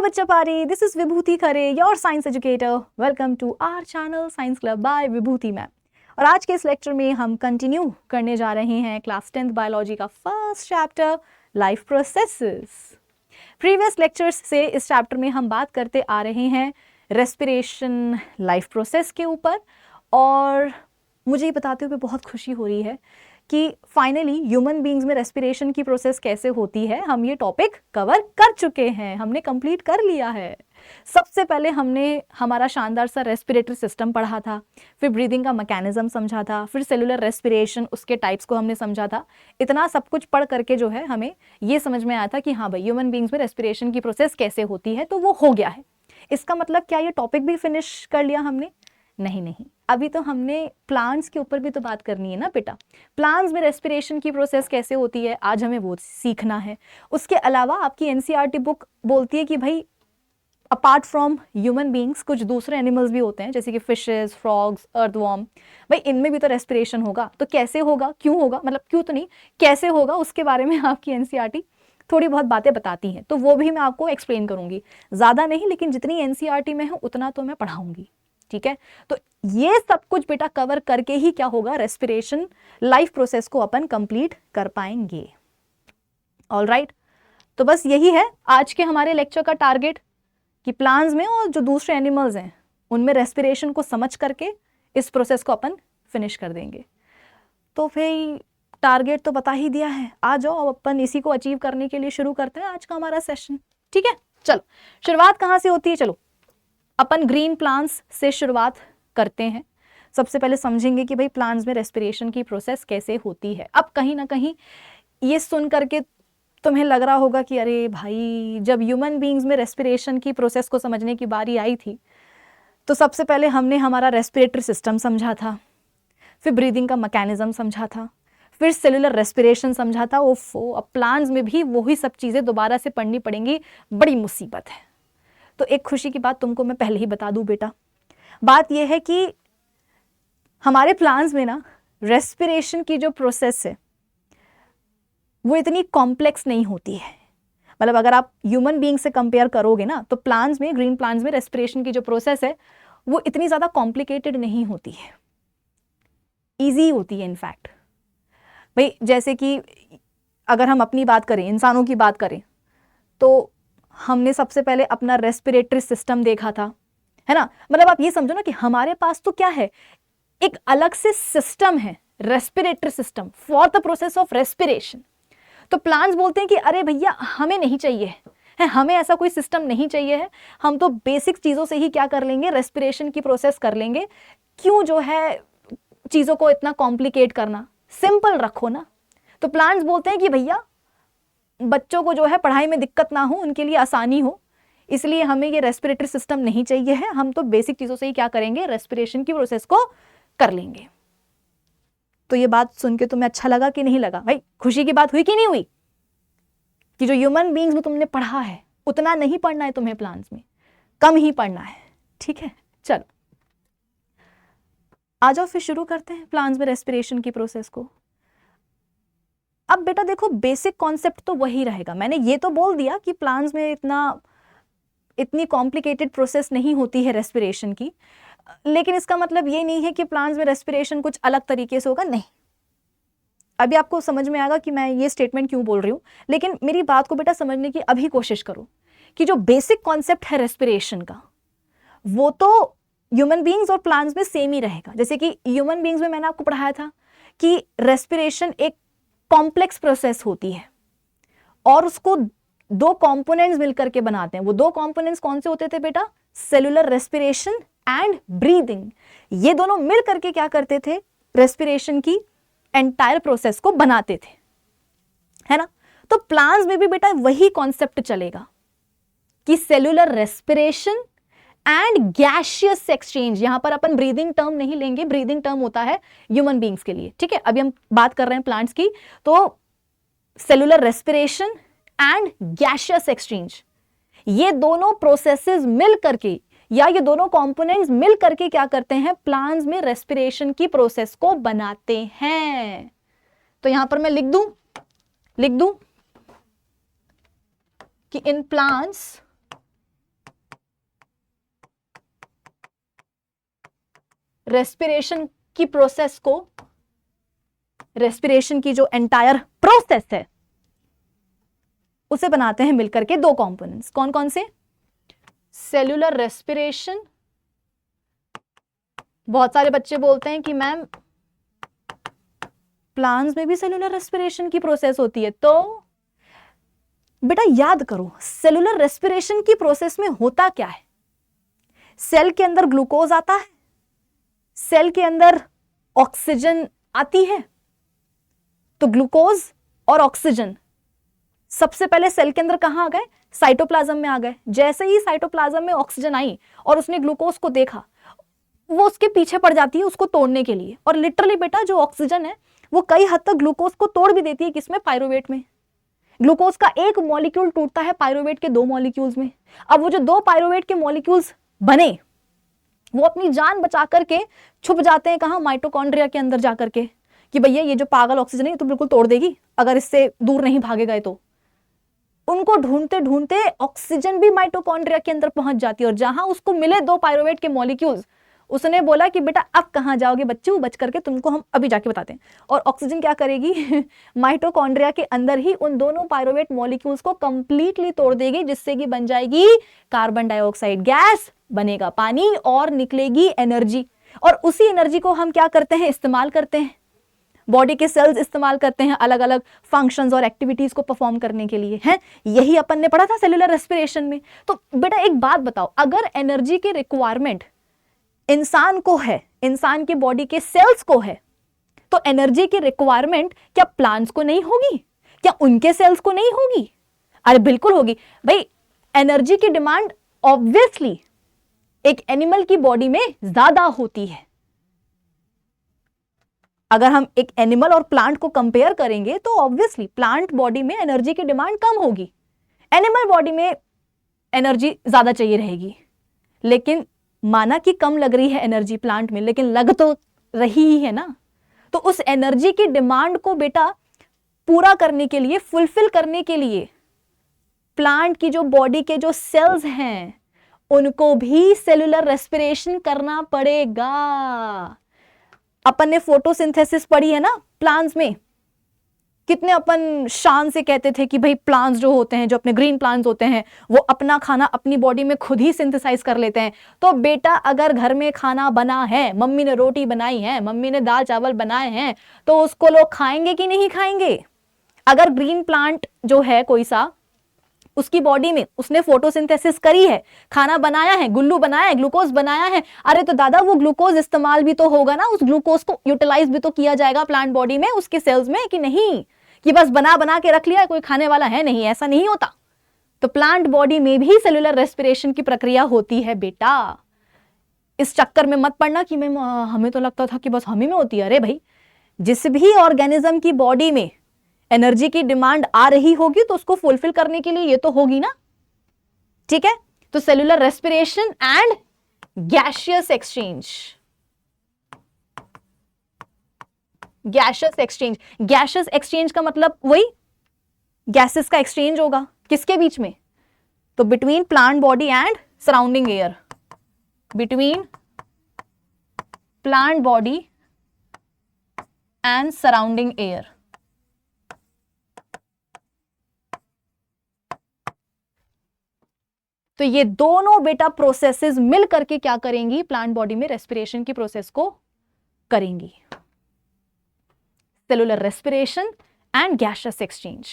बच्चा पारी, this is Vibhuti Khare, your science educator. Welcome to our channel science club by Vibhuti ma'am. और आज के इस लेक्चर में हम कंटिन्यू करने जा रहे हैं क्लास 10th बायोलॉजी का first chapter life processes. Previous lectures से इस चैप्टर में हम बात करते आ रहे हैं रेस्पिरेशन लाइफ प्रोसेस के ऊपर, और मुझे ये बताते हुए बहुत खुशी हो रही है कि फाइनली ह्यूमन बीइंग्स में रेस्पिरेशन की प्रोसेस कैसे होती है हम ये टॉपिक कवर कर चुके हैं, हमने कंप्लीट कर लिया है। सबसे पहले हमने हमारा शानदार सा रेस्पिरेटरी सिस्टम पढ़ा था, फिर ब्रीदिंग का मैकेनिज्म समझा था, फिर सेलुलर रेस्पिरेशन उसके टाइप्स को हमने समझा था। इतना सब कुछ पढ़ करके जो है हमें ये समझ में आया था कि हाँ भाई ह्यूमन बीइंग्स में रेस्पिरेशन की प्रोसेस कैसे होती है, तो वो हो गया है। इसका मतलब क्या ये टॉपिक भी फिनिश कर लिया हमने? नहीं, अभी तो हमने प्लांट्स के ऊपर भी तो बात करनी है ना बेटा। प्लांट्स में रेस्पिरेशन की प्रोसेस कैसे होती है आज हमें वो सीखना है। उसके अलावा आपकी एनसीईआरटी बुक बोलती है कि भाई अपार्ट फ्रॉम ह्यूमन बीइंग्स कुछ दूसरे एनिमल्स भी होते हैं, जैसे कि फिशेस, फ्रॉग्स, अर्थवॉर्म। भाई इनमें भी तो रेस्पिरेशन होगा, तो कैसे होगा, क्यों होगा, मतलब क्यों तो नहीं, कैसे होगा, उसके बारे में आपकी एनसीईआरटी थोड़ी बहुत बातें बताती हैं, तो वो भी मैं आपको एक्सप्लेन करूंगी। ज़्यादा नहीं, लेकिन जितनी एनसीईआरटी में है उतना तो मैं पढ़ाऊंगी, ठीक है। तो ये सब कुछ बेटा कवर करके ही क्या होगा, रेस्पिरेशन लाइफ प्रोसेस को अपन कंप्लीट कर पाएंगे। ऑलराइट, तो बस यही है आज के हमारे लेक्चर का टारगेट कि प्लांट्स में और जो दूसरे एनिमल्स हैं उनमें रेस्पिरेशन को समझ करके इस प्रोसेस को अपन फिनिश कर देंगे। तो फिर टारगेट तो बता ही दिया है, आ जाओ अपन इसी को अचीव करने के लिए शुरू करते हैं आज का हमारा सेशन, ठीक है। चलो शुरुआत कहाँ से होती है, चलो अपन ग्रीन प्लांट्स से शुरुआत करते हैं। सबसे पहले समझेंगे कि भाई प्लांट्स में रेस्पिरेशन की प्रोसेस कैसे होती है। अब कहीं ना कहीं ये सुन करके तुम्हें लग रहा होगा कि अरे भाई जब ह्यूमन बीइंग्स में रेस्पिरेशन की प्रोसेस को समझने की बारी आई थी तो सबसे पहले हमने हमारा रेस्पिरेटरी सिस्टम समझा था, फिर ब्रीदिंग का मैकेनिज्म समझा था, फिर सेलुलर रेस्पिरेशन समझा था। ओफो, अब प्लांट्स में भी वही सब चीज़ें दोबारा से पढ़नी पड़ेंगी, बड़ी मुसीबत है। तो एक खुशी की बात तुमको मैं पहले ही बता दूं बेटा, बात यह है कि हमारे प्लांट्स में ना रेस्पिरेशन की जो प्रोसेस है वो इतनी कॉम्प्लेक्स नहीं होती है। मतलब अगर आप ह्यूमन बीइंग से कंपेयर करोगे ना तो प्लांट्स में, ग्रीन प्लांट्स में रेस्पिरेशन की जो प्रोसेस है वो इतनी ज़्यादा कॉम्प्लिकेटेड नहीं होती है, ईजी होती है इनफैक्ट। भाई जैसे कि अगर हम अपनी बात करें, इंसानों की बात करें, तो हमने सबसे पहले अपना रेस्पिरेटरी सिस्टम देखा था, है ना। मतलब आप ये समझो ना कि हमारे पास तो क्या है, एक अलग से सिस्टम है, respiratory system for the process of respiration. तो प्लांट्स बोलते हैं कि अरे भैया हमें नहीं चाहिए है, हमें ऐसा कोई सिस्टम नहीं चाहिए है, हम तो बेसिक चीज़ों से ही क्या कर लेंगे, रेस्पिरेशन की प्रोसेस कर लेंगे। क्यों जो है चीज़ों को इतना कॉम्प्लिकेट करना, सिंपल रखो ना। तो प्लांट्स बोलते हैं कि भैया बच्चों को जो है पढ़ाई में दिक्कत ना हो, उनके लिए आसानी हो, इसलिए हमें ये रेस्पिरेटरी सिस्टम नहीं चाहिए है, हम तो बेसिक चीज़ों से ही क्या करेंगे, रेस्पिरेशन की प्रोसेस को कर लेंगे। तो ये बात सुन के तुम्हें अच्छा लगा कि नहीं लगा? भाई खुशी की बात हुई कि नहीं हुई कि जो ह्यूमन बीइंग्स में तुमने पढ़ा है उतना नहीं पढ़ना है तुम्हें, प्लांट्स में कम ही पढ़ना है, ठीक है। चलो आ जाओ फिर शुरू करते हैं प्लांट्स में रेस्पिरेशन की प्रोसेस को। अब बेटा देखो बेसिक कॉन्सेप्ट तो वही रहेगा, मैंने ये तो बोल दिया कि प्लांट्स में इतनी कॉम्प्लिकेटेड प्रोसेस नहीं होती है रेस्पिरेशन की, लेकिन इसका मतलब ये नहीं है कि प्लांट्स में रेस्पिरेशन कुछ अलग तरीके से होगा, नहीं। अभी आपको समझ में आएगा कि मैं ये स्टेटमेंट क्यों बोल रही हूँ, लेकिन मेरी बात को बेटा समझने की अभी कोशिश करो कि जो बेसिक कॉन्सेप्ट है रेस्पिरेशन का वो तो ह्यूमन बीइंग्स और प्लांट्स में सेम ही रहेगा। जैसे कि ह्यूमन बीइंग्स में मैंने आपको पढ़ाया था कि रेस्पिरेशन एक कॉम्प्लेक्स प्रोसेस होती है और उसको दो कंपोनेंट्स मिलकर के बनाते हैं। वो दो कंपोनेंट्स कौन से होते थे बेटा? Cellular respiration and breathing. ये दोनों मिल करके क्या करते थे, रेस्पिरेशन की एंटायर प्रोसेस को बनाते थे, है ना। तो प्लांट्स में भी बेटा वही कॉन्सेप्ट चलेगा कि cellular respiration and gaseous exchange. यहां पर अपन ब्रीदिंग टर्म नहीं लेंगे, ब्रीदिंग टर्म होता है ह्यूमन बीइंग्स के लिए, ठीक है। अभी हम बात कर रहे हैं प्लांट्स की। तो cellular respiration and gaseous exchange, ये दोनों प्रोसेसेस मिल करके या ये दोनों कंपोनेंट्स मिल करके क्या करते हैं, प्लांट्स में रेस्पिरेशन की प्रोसेस को बनाते हैं। तो यहां पर मैं लिख दूं कि इन प्लांट्स रेस्पिरेशन की प्रोसेस को, रेस्पिरेशन की जो एंटायर प्रोसेस है उसे बनाते हैं मिलकर के दो कंपोनेंट्स। कौन कौन से? Cellular respiration. बहुत सारे बच्चे बोलते हैं कि मैम प्लांट्स में भी सेल्यूलर रेस्पिरेशन की प्रोसेस होती है। तो बेटा याद करो, सेल्यूलर रेस्पिरेशन की प्रोसेस में होता क्या है? सेल के अंदर ग्लूकोज आता है, सेल के अंदर ऑक्सीजन आती है। तो ग्लूकोज और ऑक्सीजन सबसे पहले सेल के अंदर कहां आ गए? साइटोप्लाज्म में आ गए। जैसे ही साइटोप्लाज्म में ऑक्सीजन आई और उसने ग्लूकोज को देखा, वो उसके पीछे पड़ जाती है उसको तोड़ने के लिए। और लिटरली बेटा जो ऑक्सीजन है वो कई हद तक ग्लूकोज को तोड़ भी देती है। किसमें? पायरुवेट में। ग्लूकोज का एक मॉलिक्यूल टूटता है पायरुवेट के दो मॉलिक्यूल्स में। अब वो जो दो पायरुवेट के मॉलिक्यूल्स बने वो अपनी जान बचा करके छुप जाते हैं कहां? माइटोकॉन्ड्रिया के अंदर जाकर के, कि भैया ये जो पागल ऑक्सीजन है ये तो बिल्कुल तोड़ देगी अगर इससे दूर नहीं भागे गए तो। उनको ढूंढते ढूंढते ऑक्सीजन भी माइटोकॉन्ड्रिया के अंदर पहुंच जाती है और जहां उसको मिले दो पायरुवेट के मॉलिक्यूल्स, उसने बोला कि बेटा अब कहां जाओगे बच्चों, बच करके तुमको हम अभी जाके बताते हैं। और ऑक्सीजन क्या करेगी? माइटोकॉन्ड्रिया के अंदर ही उन दोनों पायरुवेट मॉलिक्यूल्स को कंप्लीटली तोड़ देगी, जिससे कि बन जाएगी कार्बन डाइऑक्साइड गैस, बनेगा पानी और निकलेगी एनर्जी। और उसी एनर्जी को हम क्या करते हैं? इस्तेमाल करते हैं। बॉडी के सेल्स इस्तेमाल करते हैं अलग अलग फंक्शंस और एक्टिविटीज को परफॉर्म करने के लिए, हैं? यही अपन ने पढ़ा था सेल्यूलर रेस्पिरेशन में। तो बेटा एक बात बताओ, अगर एनर्जी की रिक्वायरमेंट इंसान को है, इंसान की बॉडी के सेल्स को है, तो एनर्जी की रिक्वायरमेंट क्या प्लांट्स को नहीं होगी? क्या उनके सेल्स को नहीं होगी? अरे बिल्कुल होगी भाई। एनर्जी की डिमांड ऑब्वियसली एक एनिमल की बॉडी में ज्यादा होती है। अगर हम एक एनिमल और प्लांट को कंपेयर करेंगे तो ऑब्वियसली प्लांट बॉडी में एनर्जी की डिमांड कम होगी, एनिमल बॉडी में एनर्जी ज्यादा चाहिए रहेगी। लेकिन माना कि कम लग रही है एनर्जी प्लांट में, लेकिन लग तो रही ही है ना। तो उस एनर्जी की डिमांड को बेटा पूरा करने के लिए, फुलफिल करने के लिए प्लांट की जो बॉडी के जो सेल्स हैं उनको भी सेल्यूलर रेस्पिरेशन करना पड़ेगा। अपन ने फोटोसिंथेसिस पढ़ी है ना प्लांट्स में। कितने अपन शान से कहते थे कि भाई प्लांट्स जो होते हैं, जो अपने ग्रीन प्लांट्स होते हैं, वो अपना खाना अपनी बॉडी में खुद ही सिंथेसाइज कर लेते हैं। तो बेटा अगर घर में खाना बना है, मम्मी ने रोटी बनाई है, मम्मी ने दाल चावल बनाए हैं, तो उसको लोग खाएंगे कि नहीं खाएंगे? अगर ग्रीन प्लांट जो है कोई सा, उसकी बॉडी में उसने फोटोसिंथेसिस करी है, खाना बनाया है, गुल्लू बनाया है, ग्लूकोज बनाया है, अरे तो दादा वो ग्लूकोज इस्तेमाल भी तो होगा ना, उस ग्लूकोज को यूटिलाइज भी तो किया जाएगा प्लांट बॉडी में, उसके सेल्स में, कि नहीं कि बस बना बना के रख लिया, कोई खाने वाला है नहीं, ऐसा नहीं होता। तो प्लांट बॉडी में भी सेल्यूलर रेस्पिरेशन की प्रक्रिया होती है बेटा। इस चक्कर में मत पड़ना कि मैम हमें तो लगता था कि बस हमें में होती है। अरे भाई जिस भी ऑर्गेनिज्म की बॉडी में एनर्जी की डिमांड आ रही होगी तो उसको फुलफिल करने के लिए ये तो होगी ना, ठीक है। तो cellular respiration and gaseous exchange, gaseous exchange, gaseous exchange का मतलब वही गैसेस का एक्सचेंज होगा किसके बीच में? तो between plant body and surrounding air, between plant body and surrounding air. तो ये दोनों बेटा प्रोसेसेस मिल करके क्या करेंगी? प्लांट बॉडी में रेस्पिरेशन की प्रोसेस को करेंगी। Cellular respiration and gaseous exchange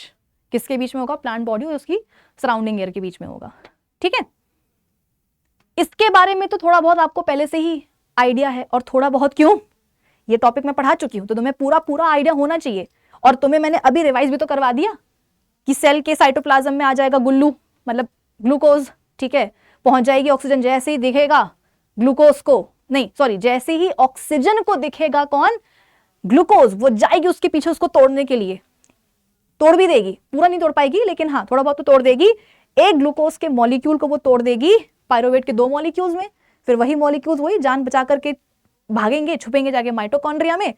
किसके बीच में होगा? प्लांट बॉडी और उसकी सराउंडिंग एयर के बीच में होगा, ठीक है। इसके बारे में तो थोड़ा बहुत आपको पहले से ही आइडिया है, और थोड़ा बहुत क्यों, ये टॉपिक मैं पढ़ा चुकी हूं, तो तुम्हें पूरा पूरा आइडिया होना चाहिए। और तुम्हें मैंने अभी रिवाइज भी तो करवा दिया कि सेल के साइटोप्लाज्म में आ जाएगा गुल्लू, मतलब ग्लूकोज, ठीक है। पहुंच जाएगी ऑक्सीजन, जैसे ही दिखेगा ग्लूकोज को, नहीं सॉरी, जैसे ही ऑक्सीजन को दिखेगा कौन? ग्लूकोज, वो जाएगी उसके पीछे उसको तोड़ने के लिए, तोड़ भी देगी, पूरा नहीं तोड़ पाएगी लेकिन हाँ थोड़ा बहुत तो तोड़ देगी। एक ग्लूकोज के मॉलिक्यूल को वो तोड़ देगी पायरुवेट के दो मॉलिक्यूल्स में, फिर वही मॉलिक्यूल्स वही जान बचा करके भागेंगे, छुपेंगे जाके माइटोकॉन्ड्रिया में,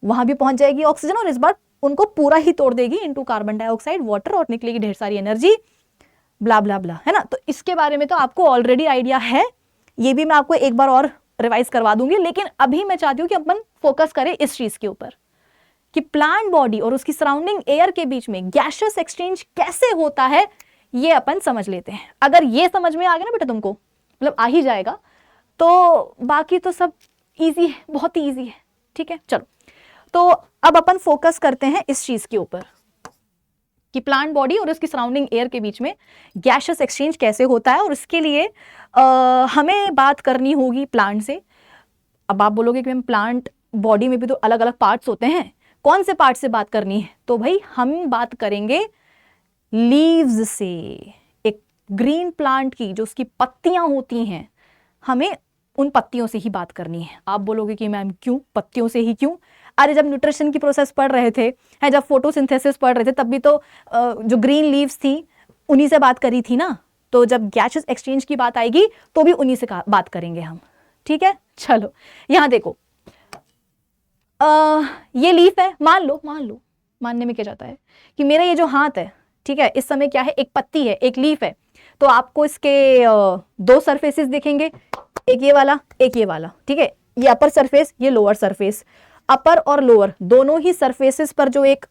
वहां भी पहुंच जाएगी ऑक्सीजन और इस बार उनको पूरा ही तोड़ देगी इनटू कार्बन डाइऑक्साइड, वाटर, और निकलेगी ढेर सारी एनर्जी, ब्ला ब्ला ब्ला, है ना। तो इसके बारे में तो आपको ऑलरेडी आइडिया है, ये भी मैं आपको एक बार और रिवाइज करवा दूंगी, लेकिन अभी मैं चाहती हूँ कि अपन फोकस करें इस चीज के ऊपर कि प्लांट बॉडी और उसकी सराउंडिंग एयर के बीच में गैसियस एक्सचेंज कैसे होता है, ये अपन समझ लेते हैं। अगर ये समझ में आ गया ना बेटा तुमको, मतलब आ ही जाएगा, तो बाकी तो सब इजी है, बहुत ही इजी है। ठीक है, चलो तो अब अपन फोकस करते हैं इस चीज के ऊपर कि प्लांट बॉडी और उसकी सराउंडिंग एयर के बीच में गैसियस एक्सचेंज कैसे होता है, और इसके लिए हमें बात करनी होगी प्लांट से। अब आप बोलोगे कि मैम प्लांट बॉडी में भी तो अलग अलग पार्ट्स होते हैं, कौन से पार्ट से बात करनी है? तो भाई हम बात करेंगे लीव्स से। एक ग्रीन प्लांट की जो उसकी पत्तियां होती हैं, हमें उन पत्तियों से ही बात करनी है। आप बोलोगे कि मैम क्यों पत्तियों से ही क्यों? अरे जब न्यूट्रिशन की प्रोसेस पढ़ रहे थे, है जब फोटोसिंथेसिस पढ़ रहे थे, तब भी तो जो ग्रीन लीव्स थी उन्हीं से बात करी थी ना। तो जब गैसियस एक्सचेंज की बात आएगी तो भी उन्हीं से बात करेंगे हम। ठीक है, चलो यहां देखो, ये लीफ है, मान लो मानने में क्या जाता है कि मेरा ये जो हाथ है, ठीक है, इस समय क्या है, एक पत्ती है, एक लीफ है। तो आपको इसके दो सरफेसेस दिखेंगे, एक ये वाला एक ये वाला। ठीक है, ये अपर सरफेस ये लोअर सरफेस। अपर और लोअर दोनों ही सरफेसेस पर जो एक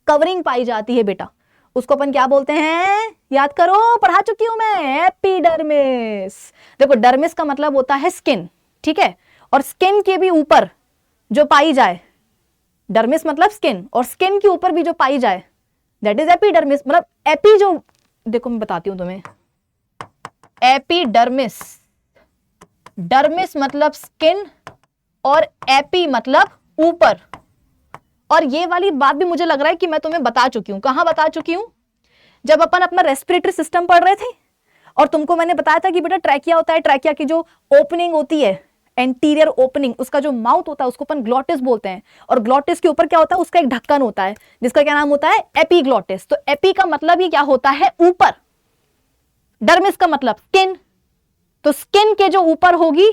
कवरिंग पाई जाती है बेटा, उसको अपन क्या बोलते हैं? याद करो, पढ़ा चुकी हूं मैं, एपिडर्मिस। देखो डर्मिस का मतलब होता है स्किन, ठीक है, और स्किन के भी ऊपर जो पाई जाए, डर्मिस मतलब स्किन, और स्किन के ऊपर भी जो पाई जाए दैट इज एपिडर्मिस। मतलब एपी जो, देखो मैं बताती हूं तुम्हें, एपिडर्मिस, डर्मिस मतलब स्किन और एपी मतलब ऊपर। और ये वाली बात भी मुझे लग रहा है कि मैं तुम्हें बता चुकी हूं। कहां बता चुकी हूं? जब अपन अपना रेस्पिरेटरी सिस्टम पढ़ रहे थे और तुमको मैंने बताया था कि बेटा ट्रैकिया होता है, ट्रैकिया की जो ओपनिंग होती है, एंटीरियर ओपनिंग, उसका जो माउथ होता है उसको अपन ग्लॉटिस बोलते हैं, और ग्लॉटिस के ऊपर क्या होता है? उसका एक ढक्कन होता है जिसका क्या नाम होता है? एपीग्लॉटिस। तो एपी का मतलब ही क्या होता है? ऊपर। डर्मिस का मतलब स्किन, तो स्किन के जो ऊपर होगी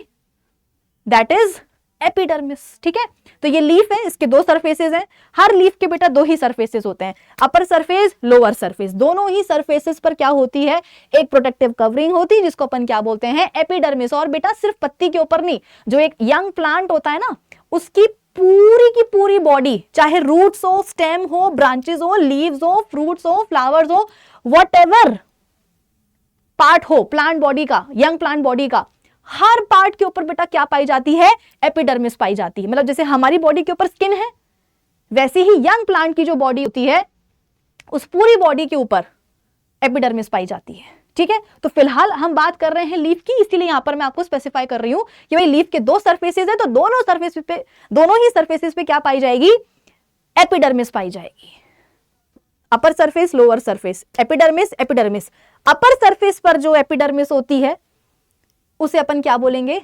दैट इज एपिडर्मिस। ठीक है, तो ये लीफ है, इसके दो सरफेसेस हैं। हर लीफ के बेटा दो ही सरफेसेस होते हैं, अपर सरफेस लोअर सरफेस। दोनों ही सरफेसेस पर क्या होती है? एक प्रोटेक्टिव कवरिंग होती है जिसको अपन क्या बोलते हैं? एपिडर्मिस। और बेटा सिर्फ पत्ती के ऊपर नहीं, जो एक यंग प्लांट होता है ना, उसकी पूरी की पूरी बॉडी, चाहे रूट्स हो, स्टेम हो, ब्रांचेस हो, लीव्स हो, फ्रूट्स हो, फ्लावर्स हो, व्हाटएवर पार्ट हो प्लांट बॉडी का, यंग प्लांट बॉडी का, हर पार्ट के ऊपर बेटा क्या पाई जाती है? एपिडर्मिस पाई जाती है। मतलब जैसे हमारी बॉडी के ऊपर स्किन है, वैसे ही यंग प्लांट की जो बॉडी होती है उस पूरी बॉडी के ऊपर एपिडर्मिस पाई जाती है। ठीक है, तो फिलहाल हम बात कर रहे हैं लीफ की, इसीलिए यहां पर मैं आपको स्पेसिफाई कर रही हूं कि भाई लीफ के दो सरफेसेस है, तो दोनों ही सरफेसेस पे क्या पाई जाएगी? एपिडर्मिस पाई जाएगी। Upper surface lower surface, epidermis epidermis. Upper surface पर जो एपिडर्मिस होती है उसे अपन क्या बोलेंगे?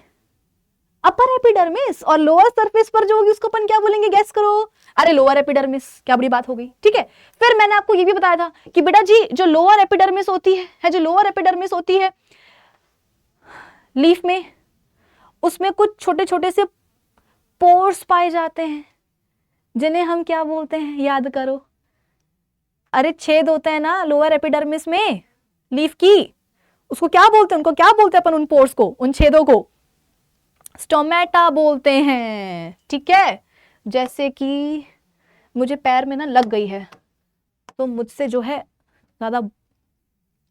Upper epidermis. और लोअर सरफेस पर जो होगी उसको अपन क्या बोलेंगे? गैस करो। अरे लोअर एपिडर्मिस, क्या बड़ी बात हो गई। ठीक है, फिर मैंने आपको ये भी बताया था कि बेटा जी जो लोअर एपिडर्मिस होती है जो लोअर एपिडर्मिस होती है लीफ में, उसमें कुछ छोटे छोटे से पोर्स पाए जाते हैं जिन्हें हम क्या बोलते हैं? याद करो। अरे छेद होते हैं ना लोअर एपिडर्मिस में लीफ की, उसको क्या बोलते हैं? उनको क्या बोलते हैं अपन? उन पोर्स को, उन छेदों को स्टोमेटा बोलते हैं। ठीक है, जैसे कि मुझे पैर में ना लग गई है, तो मुझसे जो है ज्यादा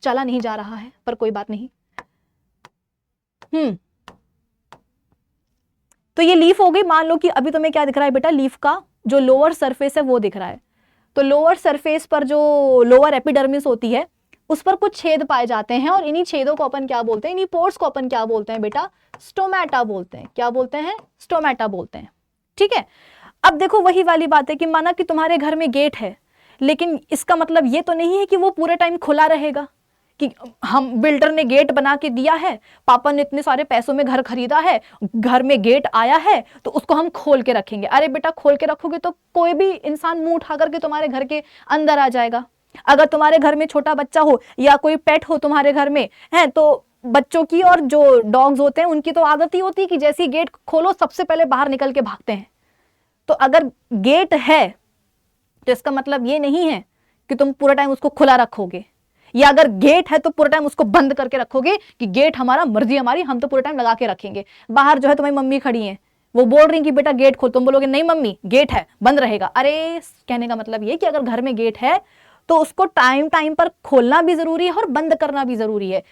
चला नहीं जा रहा है, पर कोई बात नहीं। तो ये लीफ हो गई। मान लो कि अभी तुम्हें क्या दिख रहा है बेटा? लीफ का जो लोअर सरफेस है वो दिख रहा है। तो लोअर सरफेस पर जो लोअर एपिडर्मिस होती है उस पर कुछ छेद पाए जाते हैं, और इन्हीं छेदों को अपन क्या बोलते हैं? इन्हीं पोर्स को अपन क्या बोलते हैं बेटा? स्टोमेटा बोलते हैं। क्या बोलते हैं? स्टोमेटा बोलते हैं। ठीक है, अब देखो वही वाली बात है कि माना कि तुम्हारे घर में गेट है, लेकिन इसका मतलब ये तो नहीं है कि वो पूरे टाइम खुला रहेगा, कि हम बिल्डर ने गेट बना के दिया है, पापा ने इतने सारे पैसों में घर खरीदा है, घर में गेट आया है तो उसको हम खोल के रखेंगे। अरे बेटा खोल के रखोगे तो कोई भी इंसान मुंह उठा करके तुम्हारे घर के अंदर आ जाएगा। अगर तुम्हारे घर में छोटा बच्चा हो या कोई पेट हो तुम्हारे घर में है, तो बच्चों की और जो डॉग्स होते हैं उनकी तो आदत ही होती है कि जैसे ही गेट खोलो सबसे पहले बाहर निकल के भागते हैं। तो अगर गेट है तो इसका मतलब ये नहीं है कि तुम पूरा टाइम उसको खुला रखोगे। या अगर गेट है तो पूरे टाइम उसको बंद करके रखोगे कि गेट हमारा, मर्जी हमारी, हम तो पूरे टाइम लगा के रखेंगे। बाहर जो है तुम्हारी मम्मी खड़ी है, वो बोल रही कि बेटा गेट खोल, तुम बोलोगे नहीं मम्मी गेट है बंद रहेगा। अरे कहने का मतलब ये कि अगर घर में गेट है तो उसको टाइम टाइम पर खोलना भी जरूरी है और बंद करना भी जरूरी है।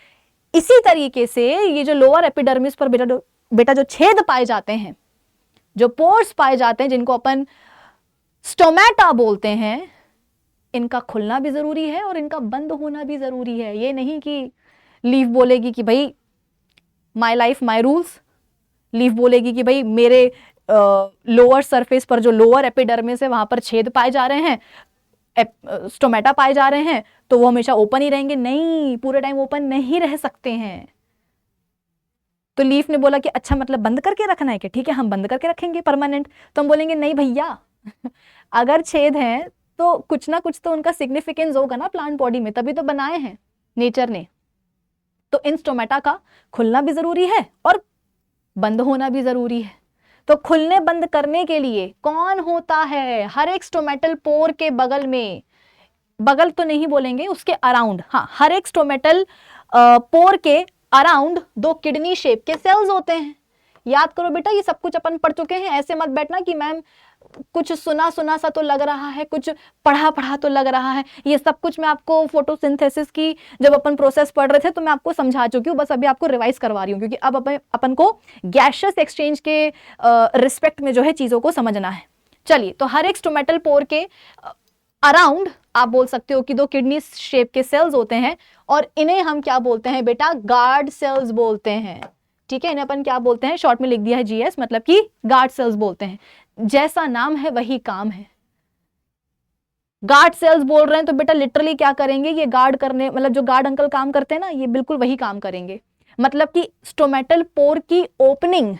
इसी तरीके से ये जो लोअर एपिडर्मिस पर बेटा जो छेद पाए जाते हैं, जो पोर्स पाए जाते हैं, जिनको अपन स्टोमेटा बोलते हैं, इनका खुलना भी जरूरी है और इनका बंद होना भी जरूरी है। ये नहीं कि लीफ बोलेगी कि भाई my life my rules, leaf बोलेगी कि भाई मेरे लोअर सरफेस पर जो लोअर एपिडर्मिस है वहां पर छेद पाए जा रहे हैं, स्टोमेटा पाए जा रहे हैं, तो वो हमेशा ओपन ही रहेंगे। नहीं, पूरे टाइम ओपन नहीं रह सकते हैं। तो लीफ ने बोला कि अच्छा मतलब बंद करके रखना है कि ठीक है हम बंद करके रखेंगे परमानेंट। तो हम बोलेंगे नहीं भैया अगर छेद हैं तो कुछ ना कुछ तो उनका सिग्निफिकेंस होगा ना प्लांट बॉडी में, तभी तो बनाए हैं नेचर ने। तो इन स्टोमेटा का खुलना भी जरूरी है और बंद होना भी जरूरी है। तो खुलने बंद करने के लिए कौन होता है? हर एक स्टोमेटल पोर के बगल में, बगल तो नहीं बोलेंगे, उसके अराउंड, हाँ, हर एक स्टोमेटल पोर के अराउंड 2 किडनी शेप के सेल्स होते हैं। याद करो बेटा, ये सब कुछ अपन पढ़ चुके हैं। ऐसे मत बैठना कि मैम कुछ सुना सुना सा तो लग रहा है, कुछ पढ़ा पढ़ा तो लग रहा है। ये सब कुछ मैं आपको फोटोसिंथेसिस की जब अपन प्रोसेस पढ़ रहे थे तो मैं आपको समझा चुकी हूँ, बस अभी आपको रिवाइज करवा रही हूँ, क्योंकि अब अपन को गैसियस एक्सचेंज के रिस्पेक्ट में जो है चीजों को समझना है। चलिए, तो हर एक स्टोमेटल पोर के अराउंड आप बोल सकते हो कि 2 किडनी शेप के सेल्स होते हैं, और इन्हें हम क्या बोलते हैं बेटा? गार्ड सेल्स बोलते हैं। ठीक है, इन्हें अपन क्या बोलते हैं? शॉर्ट में लिख दिया है जीएस, मतलब कि गार्ड सेल्स बोलते हैं। जैसा नाम है वही काम है। गार्ड सेल्स बोल रहे हैं तो बेटा लिटरली क्या करेंगे? ये गार्ड करने, मतलब जो गार्ड अंकल काम करते हैं ना, ये बिल्कुल वही काम करेंगे। मतलब कि स्टोमेटल पोर की ओपनिंग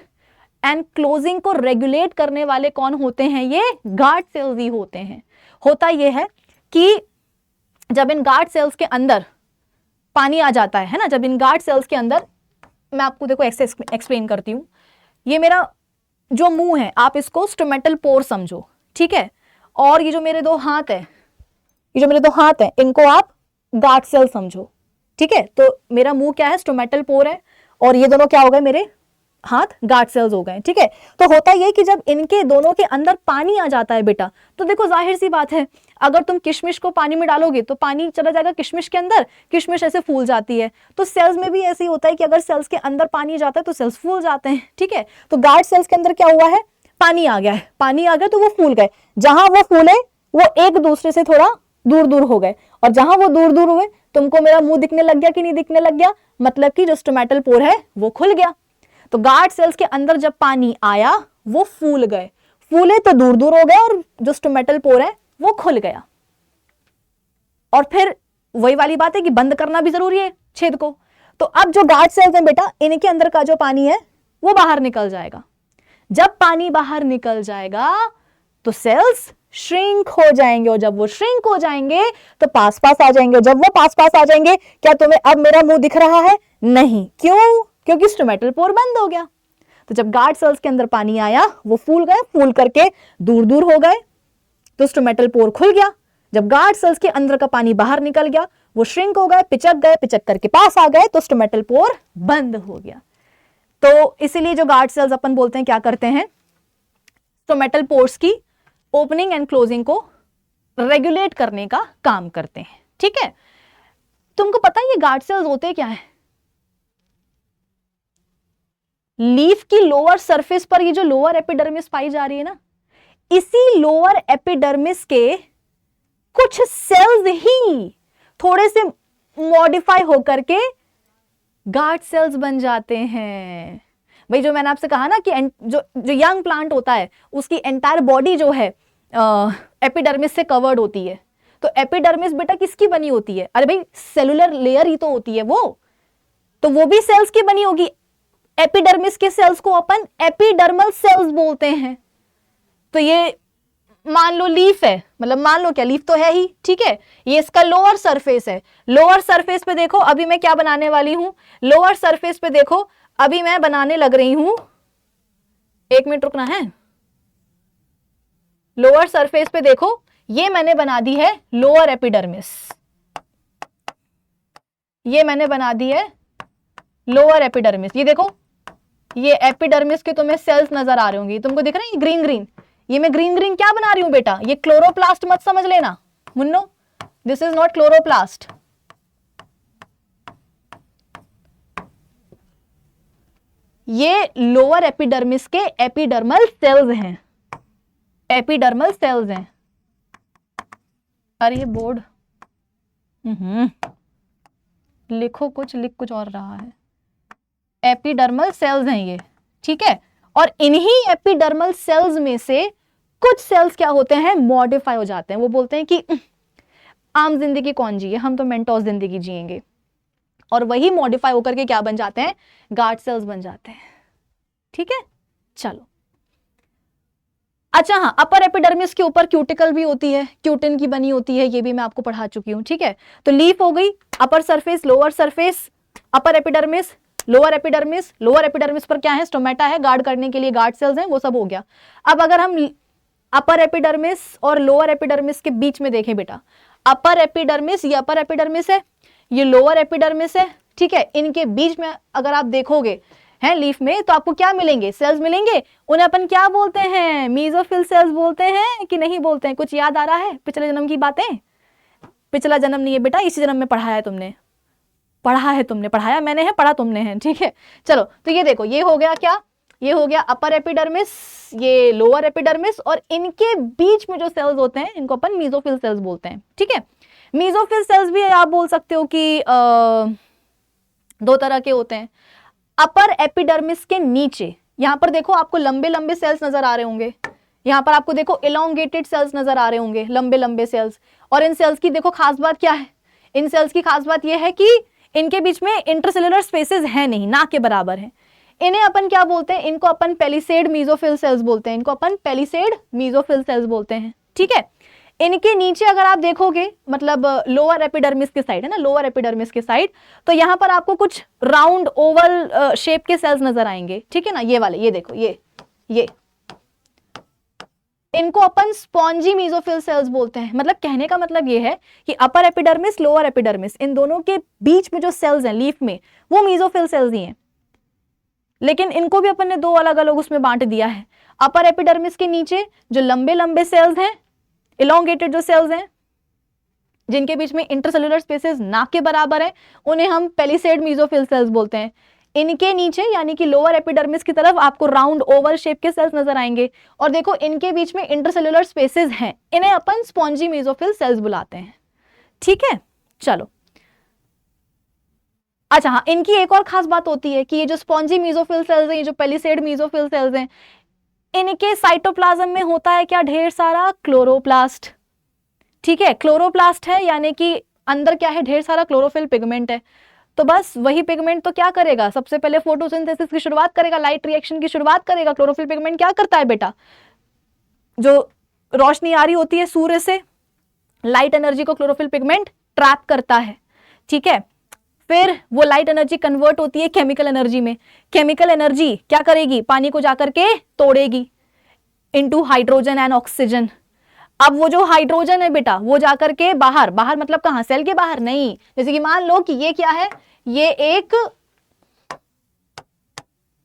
एंड क्लोजिंग को रेगुलेट करने वाले कौन होते हैं? ये गार्ड सेल्स ही होते हैं। होता यह है कि जब इन गार्ड सेल्स के अंदर पानी आ जाता है ना, जब इन गार्ड सेल्स के अंदर, मैं आपको देखो ऐसे एक्सप्लेन करती हूं। ये मेरा जो मुंह है, आप इसको स्टोमेटल पोर समझो, ठीक है? और ये जो मेरे 2 हाथ है, ये जो मेरे 2 हाथ है, इनको आप गार्ड सेल समझो, ठीक है? तो मेरा मुंह क्या है? स्टोमेटल पोर है, और ये दोनों क्या हो गए? मेरे हाथ गार्ड सेल्स हो गए, ठीक है? तो होता यह कि जब इनके दोनों के अंदर पानी आ जाता है बेटा, तो देखो जाहिर सी बात है, अगर तुम किशमिश को पानी में डालोगे तो पानी चला जाएगा किशमिश के अंदर, किशमिश ऐसे फूल जाती है। तो सेल्स में भी ऐसे ही होता है कि अगर सेल्स के अंदर पानी जाता है तो सेल्स फूल जाते हैं, ठीक है? तो गार्ड सेल्स के अंदर क्या हुआ है? पानी आ गया है, पानी आ गया तो वो फूल गए। जहां वो फूले वो एक दूसरे से थोड़ा दूर दूर हो गए, और जहां वो दूर दूर हुए, तुमको मेरा मुंह दिखने लग गया कि नहीं दिखने लग गया? मतलब कि जो स्टोमेटल पोर है वो खुल गया। तो गार्ड सेल्स के अंदर जब पानी आया वो फूल गए, फूले तो दूर दूर हो गए, और जो स्टोमेटल पोर है वो खुल गया। और फिर वही वाली बात है कि बंद करना भी जरूरी है छेद को। तो अब जो गार्ड सेल्स हैं बेटा, इनके अंदर का जो पानी है वो बाहर निकल जाएगा। जब पानी बाहर निकल जाएगा तो सेल्स श्रिंक हो जाएंगे, और जब वो श्रिंक हो जाएंगे तो पास पास आ जाएंगे। जब वो पास पास आ जाएंगे, क्या तुम्हें अब मेरा मुंह दिख रहा है? नहीं। क्यों? क्योंकि स्टोमेटल पोर बंद हो गया। तो जब गार्ड सेल्स के अंदर पानी आया वो फूल गए, फूल करके दूर दूर हो गए, तो स्टोमेटल पोर खुल गया। जब गार्ड सेल्स के अंदर का पानी बाहर निकल गया, वो श्रिंक हो गए, पिचक करके पास आ गए, तो स्टोमेटल पोर बंद हो गया। तो इसीलिए जो गार्ड सेल्स अपन बोलते हैं क्या करते हैं? स्टोमेटल पोर्स की ओपनिंग एंड क्लोजिंग को रेगुलेट करने का काम करते हैं, ठीक है? तुमको पता है ये गार्ड सेल्स होते क्या है? लीफ की लोअर सरफेस पर ये जो लोअर एपिडर्मिस पाई जा रही है ना, इसी लोअर एपिडर्मिस के कुछ सेल्स ही थोड़े से मॉडिफाई होकर के गार्ड सेल्स बन जाते हैं। भाई जो मैंने आपसे कहा ना कि जो यंग प्लांट होता है उसकी एंटायर बॉडी जो है एपिडर्मिस से कवर्ड होती है। तो एपिडर्मिस बेटा किसकी बनी होती है? अरे भाई सेलुलर लेयर ही तो होती है वो, तो वो भी सेल्स की बनी होगी। एपिडर्मिस के सेल्स को अपन एपिडर्मल सेल्स बोलते हैं। तो ये मान लो लीफ है, मतलब मान लो क्या, लीफ तो है ही, ठीक है? ये इसका लोअर सरफेस है। लोअर सरफेस पे देखो अभी मैं क्या बनाने वाली हूं। लोअर सरफेस पे देखो अभी मैं बनाने लग रही हूं, 1 मिनट रुकना है। लोअर सरफेस पे देखो ये मैंने बना दी है लोअर एपिडर्मिस। ये मैंने बना दी है लोअर एपिडर्मिस। ये देखो, ये एपिडर्मिस के तुम्हें सेल्स नजर आ रहे होंगे, तुमको दिख रहे हैं ग्रीन ग्रीन। ये मैं ग्रीन ग्रीन क्या बना रही हूं बेटा, ये क्लोरोप्लास्ट मत समझ लेना Munro, this is not chloroplast. ये लोअर एपिडर्मिस के एपिडर्मल सेल्स हैं, एपिडर्मल सेल्स हैं। अरे ये बोर्ड लिखो कुछ, लिख कुछ और रहा है। एपिडर्मल सेल्स हैं ये, ठीक है। और इन्हीं एपिडर्मल सेल्स में से कुछ सेल्स क्या होते हैं, मॉडिफाई हो जाते हैं। वो बोलते हैं कि आम जिंदगी कौन जिए, हम तो मेंटोस जिंदगी जिएंगे। और वही मॉडिफाई होकर के क्या बन जाते हैं, गार्ड सेल्स बन जाते हैं, ठीक है। चलो अच्छा, हाँ, अपर एपिडर्मिस के ऊपर क्यूटिकल भी होती है, क्यूटिन की बनी होती है, ये भी मैं आपको पढ़ा चुकी हूँ, ठीक है। तो लीफ हो गई, upper surface, lower surface, upper epidermis, lower epidermis. Lower epidermis पर क्या है, स्टोमेटा है, गार्ड करने के लिए गार्ड सेल्स हैं, वो सब हो गया। अब अगर हम अपर एपिडर्मिस और लोअर एपिडर्मिस के बीच में देखें बेटा, अपर एपिडर्मिस, ये अपर एपिडर्मिस है, ये लोअर एपिडर्मिस है, ठीक है। इनके बीच में अगर आप देखोगे हैं लीफ में, तो आपको क्या मिलेंगे, सेल्स मिलेंगे। उन्हें अपन क्या बोलते हैं, मीजोफिल सेल्स बोलते हैं कि नहीं बोलते हैं। कुछ याद आ रहा है पिछले जन्म की बातें? पिछला जन्म नहीं है बेटा, इसी जन्म में पढ़ाया है तुमने, पढ़ा है तुमने, पढ़ाया मैंने है, पढ़ा तुमने है, ठीक है। चलो तो ये देखो, ये हो गया क्या, ये हो गया अपर एपिडर्मिस, ये लोअर एपिडर्मिस, और इनके बीच में जो सेल्स होते हैं इनको अपन मीजोफिल सेल्स बोलते हैं, ठीक है। मीजोफिल सेल्स भी आप बोल सकते हो कि दो तरह के होते हैं। अपर एपिडर्मिस के नीचे यहां पर देखो आपको लंबे लंबे सेल्स नजर आ रहे होंगे, यहां पर आपको देखो इलोंगेटेड सेल्स नजर आ रहे होंगे, लंबे लंबे सेल्स। और इन सेल्स की देखो खास बात क्या है, इन सेल्स की खास बात यह है कि इनके बीच में इंटरसेलुलर स्पेसेस है नहीं, ना के बराबर है। इन्हें अपन क्या बोलते हैं, इनको अपन पेलिसेड मीजोफिल सेल्स बोलते हैं, इनको अपन पेलिसेड मीजोफिल सेल्स बोलते हैं, ठीक है। इनके नीचे अगर आप देखोगे, मतलब लोअर एपिडर्मिस के साइड है ना, लोअर एपिडर्मिस के साइड, तो यहां पर आपको कुछ राउंड ओवल शेप के सेल्स नजर आएंगे, ठीक है ना, ये वाले, ये देखो, ये इनको अपन स्पॉन्जी मीजोफिल सेल्स बोलते हैं। मतलब कहने का मतलब ये है कि अपर एपिडर्मिस, लोअर एपिडर्मिस, इन दोनों के बीच में जो सेल्स हैं लीफ में, वो मीजोफिल सेल्स ही हैं, लेकिन इनको भी अपन ने दो अलग अलग उसमें बांट दिया है। अपर एपिडर्मिस के नीचे जो लंबे लंबे सेल्स हैं, इलोंगेटेड जो सेल्स हैं, जिनके बीच में इंटरसेलुलर स्पेसेस ना के बराबर है, उन्हें हम पेलिसेड मीजोफिल सेल्स बोलते हैं। इनके नीचे यानी कि लोअर एपिडर्मिस की तरफ आपको राउंड ओवल शेप के सेल्स नजर आएंगे, और देखो इनके बीच में इंटरसेलुलर स्पेसेस हैं, इन्हें अपन स्पॉन्जी मीजोफिल सेल्स बुलाते हैं, ठीक है। चलो अच्छा, हाँ, इनकी एक और खास बात होती है कि ये जो स्पॉन्जी मीजोफिल सेल्स हैं, ये जो पेलिसेड मीजोफिल सेल्स हैं, इनके साइटोप्लाज्म में होता है क्या, ढेर सारा क्लोरोप्लास्ट, ठीक है। क्लोरोप्लास्ट है यानी कि अंदर क्या है, ढेर सारा क्लोरोफिल पिगमेंट है। तो बस वही पिगमेंट तो क्या करेगा, सबसे पहले फोटोसिंथेसिस की शुरुआत करेगा, लाइट रिएक्शन की शुरुआत करेगा। क्लोरोफिल पिगमेंट क्या करता है बेटा, जो रोशनी आ रही होती है सूर्य से, लाइट एनर्जी को क्लोरोफिल पिगमेंट ट्रैप करता है, ठीक है। फिर वो लाइट एनर्जी कन्वर्ट होती है केमिकल एनर्जी में। केमिकल एनर्जी क्या करेगी, पानी को जाकर के तोड़ेगी इनटू हाइड्रोजन एंड ऑक्सीजन। अब वो जो हाइड्रोजन है बेटा, वो जाकर के बाहर, बाहर मतलब कहां, सेल के बाहर नहीं। जैसे कि मान लो कि ये क्या है, ये एक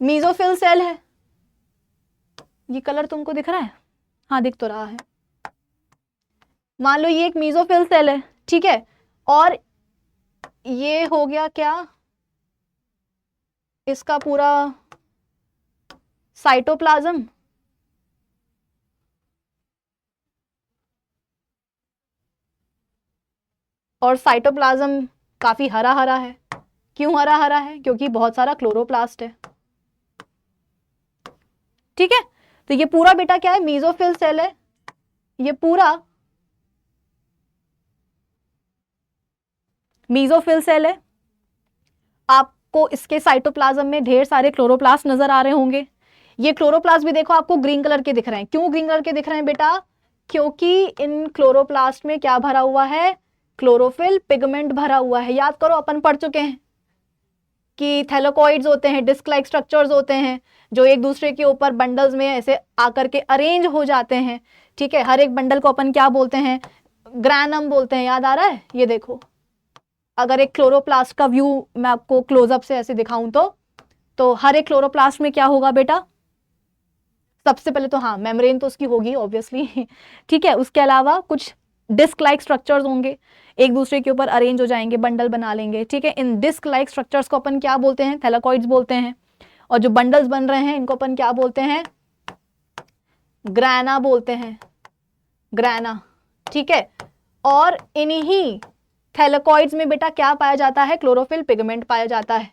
मीजोफिल सेल है, ये कलर तुमको दिख रहा है, हाँ दिख तो रहा है। मान लो ये एक मीजोफिल सेल है, ठीक है, और ये हो गया क्या, इसका पूरा साइटोप्लाज्म, और साइटोप्लाज्म काफी हरा हरा है। क्यों हरा हरा है, क्योंकि बहुत सारा क्लोरोप्लास्ट है, ठीक है। तो ये पूरा बेटा क्या है, मीजोफिल सेल है, ये पूरा मीजोफिल सेल है। आपको इसके साइटोप्लाज्म में ढेर सारे क्लोरोप्लास्ट नजर आ रहे होंगे। ये क्लोरोप्लास्ट भी देखो आपको ग्रीन कलर के दिख रहे हैं। क्यों ग्रीन कलर के दिख रहे हैं बेटा, क्योंकि इन क्लोरोप्लास्ट में क्या भरा हुआ है, क्लोरोफिल पिगमेंट भरा हुआ है। याद करो अपन पढ़ चुके हैं कि थैलेकॉइड्स होते हैं, डिस्क लाइक स्ट्रक्चर्स होते हैं, जो एक दूसरे के ऊपर बंडल्स में ऐसे आकर के अरेंज हो जाते हैं, ठीक है। हर एक बंडल को अपन क्या बोलते हैं, ग्रैनम बोलते हैं, याद आ रहा है, ये देखो अगर एक क्लोरोप्लास्ट का व्यू मैं आपको क्लोजअप से ऐसे दिखाऊं तो हर एक क्लोरोप्लास्ट में क्या होगा बेटा, सबसे पहले तो हाँ मेम्ब्रेन तो उसकी होगी ऑब्वियसली ठीक है, उसके अलावा कुछ डिस्क लाइक स्ट्रक्चर्स होंगे, एक दूसरे के ऊपर अरेंज हो जाएंगे, बंडल बना लेंगे, ठीक है। इन डिस्क लाइक स्ट्रक्चर्स को अपन क्या बोलते हैं, थैलेकॉइड्स बोलते हैं। और जो बंडल्स बन रहे हैं इनको अपन क्या बोलते हैं, ग्रैना बोलते हैं, ग्रैना, ठीक है। और इन्हीं थैलेकॉइड्स में बेटा क्या पाया जाता है, क्लोरोफिल पिगमेंट पाया जाता है।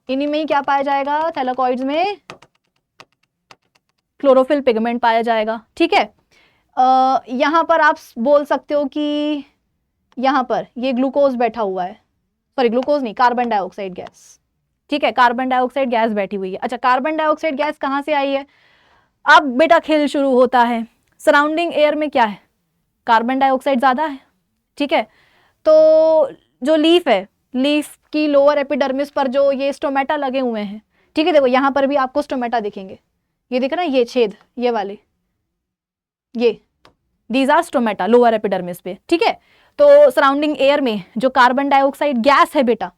इन्हीं में ही क्या पाया जाएगा, थैलेकॉइड्स में क्लोरोफिल पिगमेंट पाया जाएगा, ठीक है। यहां पर आप बोल सकते हो कि यहां पर ये ग्लूकोज बैठा हुआ है, सॉरी ग्लूकोज नहीं, कार्बन डाइऑक्साइड गैस, ठीक है, कार्बन डाइऑक्साइड गैस बैठी हुई है। अच्छा, कार्बन डाइऑक्साइड गैस कहां से आई है, अब बेटा खेल शुरू होता है। सराउंडिंग एयर में क्या है, कार्बन डाइऑक्साइड ज्यादा है, ठीक है। तो जो लीफ है, लीफ की लोअर एपिडर्मिस पर जो ये स्टोमेटा लगे हुए हैं, ठीक है, देखो यहां पर भी आपको स्टोमेटा दिखेंगे, ये दिख रहा है, ये छेद, ये वाले, ये these are stomata lower epidermis पे, ठीक है। तो सराउंडिंग एयर में जो कार्बन डाइऑक्साइड गैस है बेटा,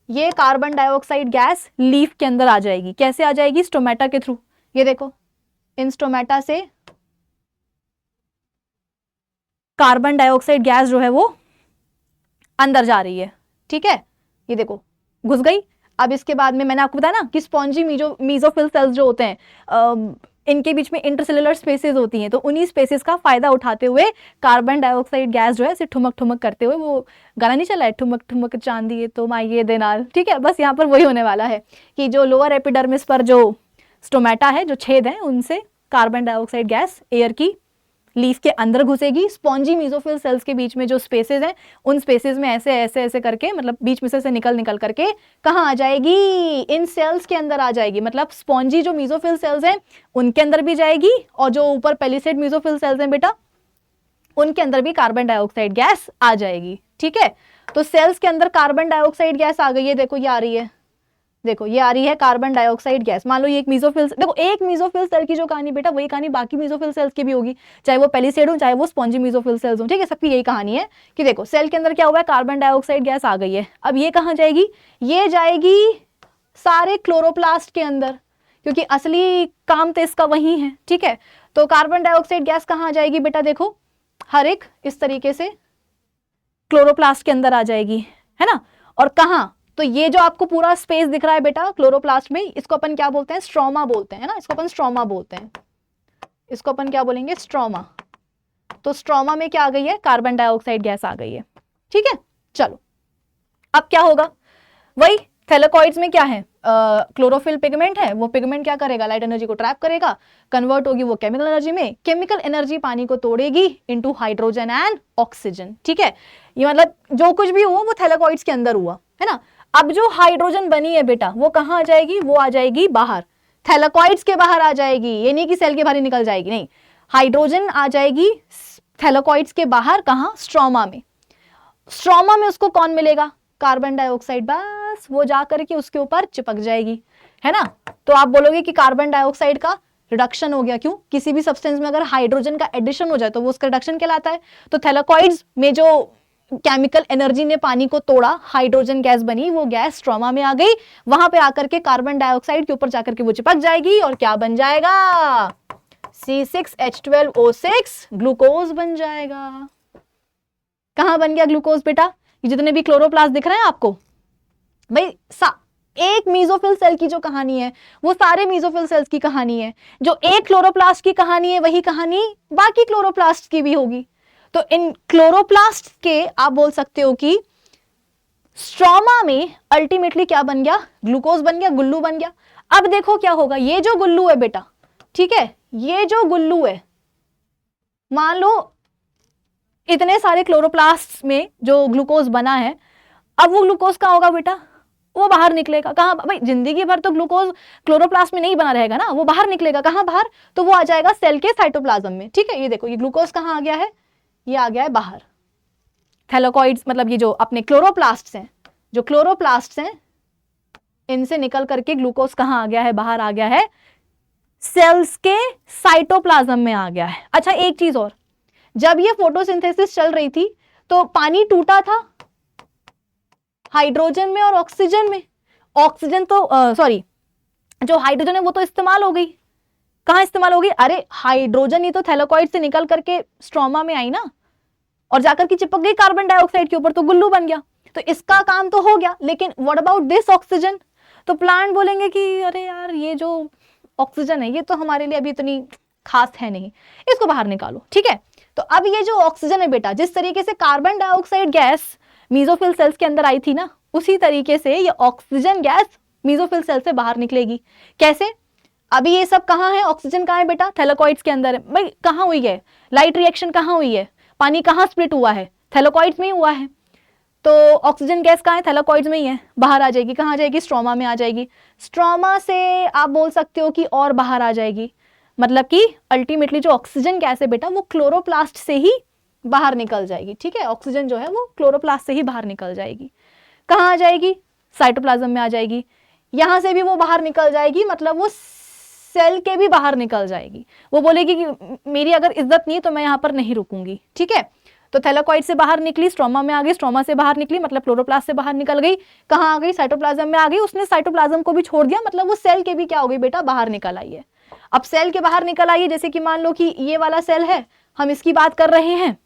ये कार्बन डाइऑक्साइड गैस लीफ के अंदर आ जाएगी। कैसे आ जाएगी, स्टोमेटा के थ्रू। ये देखो, इन स्टोमेटा से कार्बन डाइऑक्साइड गैस जो है वो अंदर जा रही है, ठीक है, ये देखो घुस गई। अब इसके बाद में मैंने आपको बताया ना कि स्पॉन्जी मीजोफिल सेल्स जो होते हैं, इनके बीच में इंटरसेलुलर स्पेसेस होती हैं, तो उन्हीं स्पेसेस का फायदा उठाते हुए कार्बन डाइऑक्साइड गैस जो है इसे ठुमक ठुमक करते हुए, वो गाना नहीं चला है, ठुमक ठुमक चांदी है तो माइये देनाल, ठीक है, बस यहाँ पर वही होने वाला है कि जो लोअर एपिडर्मिस पर जो स्टोमेटा है, जो छेद है, उनसे कार्बन डाइऑक्साइड गैस एयर की लीफ के अंदर घुसेगी। स्पॉन्जी मीजोफिल सेल्स के बीच में जो स्पेसेस हैं, उन स्पेसेस में ऐसे ऐसे ऐसे करके, मतलब बीच में से निकल निकल करके कहाँ आ जाएगी, इन सेल्स के अंदर आ जाएगी। मतलब स्पॉन्जी जो मीजोफिल सेल्स हैं उनके अंदर भी जाएगी, और जो ऊपर पेलिसेड मीजोफिल सेल्स हैं बेटा, उनके अंदर भी कार्बन डाइऑक्साइड गैस आ जाएगी, ठीक है। तो सेल्स के अंदर कार्बन डाइऑक्साइड गैस आ गई है, देखो ये आ रही है, देखो ये आ रही है कार्बन डाइऑक्साइड गैस। मान लो ये एक मीजोफिल, देखो एक मीजोफिल सेल की जो कहानी बेटा, वही कहानी बाकी मीजोफिल सेल्स की भी होगी, चाहे वो पेलिसेड हो चाहे वो स्पॉन्जी मीजोफिल सेल्स हो, ठीक है, सबकी यही कहानी है कि देखो सेल के अंदर क्या हुआ है, कार्बन डाइऑक्साइड गैस आ गई है। अब ये कहाँ जाएगी, ये जाएगी सारे क्लोरोप्लास्ट के अंदर, क्योंकि असली काम तो इसका वही है, ठीक है। तो कार्बन डाइऑक्साइड गैस कहाँ आ जाएगी बेटा, देखो हर एक इस तरीके से क्लोरोप्लास्ट के अंदर आ जाएगी, है ना। और कहाँ, तो ये जो आपको पूरा स्पेस दिख रहा है बेटा क्लोरोप्लास्ट में, इसको अपन क्या बोलते हैं, स्ट्रोमा बोलते हैं ना, इसको अपन स्ट्रोमा बोलते हैं, इसको अपन क्या बोलेंगे, स्ट्रोमा। तो स्ट्रोमा में क्या आ गई है, कार्बन डाइऑक्साइड गैस आ गई है, ठीक है। चलो अब क्या होगा, वही थैलेकॉइड्स में क्या है, क्लोरोफिल पिगमेंट है, वो पिगमेंट क्या करेगा, लाइट एनर्जी को ट्रैप करेगा, कन्वर्ट होगी वो केमिकल एनर्जी में, केमिकल एनर्जी पानी को तोड़ेगी इनटू हाइड्रोजन एंड ऑक्सीजन, ठीक है। ये मतलब जो कुछ भी हुआ वो थैलेकॉइड्स के अंदर हुआ, है ना। अब जो हाइड्रोजन बनी है बेटा, वो कहाँ आ जाएगी, वो आ जाएगी बाहर, थैलेकॉइड्स के बाहर आ जाएगी, ये नहीं कि सेल के बाहर निकल जाएगी, नहीं, हाइड्रोजन आ जाएगी थैलेकॉइड्स के बाहर, कहाँ, स्ट्रोमा में। स्ट्रोमा में उसको कौन मिलेगा, कार्बन डाइऑक्साइड, बस वो जा करके उसके ऊपर चिपक जाएगी, है ना। तो आप बोलोगे कि कार्बन डाइऑक्साइड का रिडक्शन हो गया, क्यों, किसी भी सब्सटेंस में अगर हाइड्रोजन का एडिशन हो जाए तो वो उसका रिडक्शन कहलाता है। तो थैलेकॉइड्स में जो केमिकल एनर्जी ने पानी को तोड़ा, हाइड्रोजन गैस बनी, वो गैस स्ट्रोमा में आ गई, वहां पे आकर के कार्बन डाइऑक्साइड के ऊपर जाकर के वो चिपक जाएगी, और क्या बन जाएगा, C6H12O6 ग्लूकोज बन जाएगा। कहां बन गया ग्लूकोज बेटा, ये जितने भी क्लोरोप्लास्ट दिख रहे हैं आपको, भाई एक मीजोफिल सेल की जो कहानी है वो सारे मीजोफिल सेल्स की कहानी है, जो एक क्लोरोप्लास्ट की कहानी है वही कहानी बाकी क्लोरोप्लास्ट की भी होगी। तो इन क्लोरोप्लास्ट के आप बोल सकते हो कि स्ट्रोमा में अल्टीमेटली क्या बन गया, ग्लूकोज बन गया, गुल्लू बन गया। अब देखो क्या होगा, ये जो गुल्लू है बेटा, ठीक है, ये जो गुल्लू है, मान लो इतने सारे क्लोरोप्लास्ट में जो ग्लूकोज बना है, अब वो ग्लूकोज कहाँ होगा बेटा, वो बाहर निकलेगा, कहाँ, भाई जिंदगी भर तो ग्लूकोज क्लोरोप्लास्ट में नहीं बना रहेगा ना, वो बाहर निकलेगा, कहाँ बाहर, तो वो आ जाएगा सेल के साइटोप्लाज्म में, ठीक है। ये देखो ये ग्लूकोज कहाँ आ गया है, ये आ गया है बाहर। थैलेकॉइड्स मतलब ये जो अपने क्लोरोप्लास्ट हैं, जो क्लोरोप्लास्ट हैं, इनसे निकल करके ग्लूकोज कहाँ आ गया है, बाहर आ गया है, सेल्स के साइटोप्लाज्म में आ गया है। अच्छा एक चीज और, जब ये फोटोसिंथेसिस चल रही थी तो पानी टूटा था, हाइड्रोजन में और ऑक्सीजन में। ऑक्सीजन तो सॉरी जो हाइड्रोजन है वो तो इस्तेमाल हो गई। कहाँ इस्तेमाल हो गई? अरे हाइड्रोजन ही तो थैलेकॉइड से निकल करके स्ट्रोमा में आई ना, और जाकर के चिपक गई कार्बन डाइऑक्साइड के ऊपर, तो गुल्लू बन गया। तो इसका काम तो हो गया, लेकिन व्हाट अबाउट दिस ऑक्सीजन? तो प्लांट बोलेंगे कि अरे यार ये जो ऑक्सीजन है ये तो हमारे लिए अभी इतनी खास है नहीं, इसको बाहर निकालो। ठीक है, तो अब ये जो ऑक्सीजन है बेटा, जिस तरीके से carbon dioxide gas mesophyll cells के अंदर आई थी ना, उसी तरीके से ये ऑक्सीजन गैस मेसोफिल सेल से बाहर निकलेगी। कैसे? अभी ये सब कहाँ है? ऑक्सीजन कहाँ है बेटा? थैलेकॉइड्स के अंदर है। भाई कहाँ हुई है लाइट रिएक्शन? कहाँ हुई है? पानी कहाँ स्प्लिट हुआ है? थैलेकॉइड्स में ही हुआ है। तो ऑक्सीजन गैस कहाँ है? थैलेकॉइड्स में ही है। बाहर आ जाएगी, कहाँ जाएगी? स्ट्रोमा में आ जाएगी। स्ट्रोमा से आप बोल सकते हो कि और बाहर आ जाएगी, मतलब कि अल्टीमेटली जो ऑक्सीजन गैस है बेटा वो क्लोरोप्लास्ट से ही बाहर निकल जाएगी। ठीक है, ऑक्सीजन जो है वो क्लोरोप्लास्ट से ही बाहर निकल जाएगी। कहाँ आ जाएगी? साइटोप्लाज्म में आ जाएगी। यहां से भी वो बाहर निकल जाएगी, मतलब वो सेल के भी बाहर निकल जाएगी। वो बोलेगी कि मेरी अगर इज्जत नहीं तो मैं यहाँ पर नहीं रुकूंगी। ठीक है, तो थैलेकॉइड से बाहर निकली, स्ट्रोमा में आ गई, स्ट्रोमा से बाहर निकली मतलब क्लोरोप्लास्ट से बाहर निकल गई। कहाँ आ गई? साइटोप्लाज्म में आ गई। उसने साइटोप्लाज्म को भी छोड़ दिया, मतलब वो सेल के भी क्या हो गई बेटा? बाहर निकल आई है। अब सेल के बाहर निकल आई है, जैसे कि मान लो कि ये वाला सेल है, हम इसकी बात कर रहे हैं।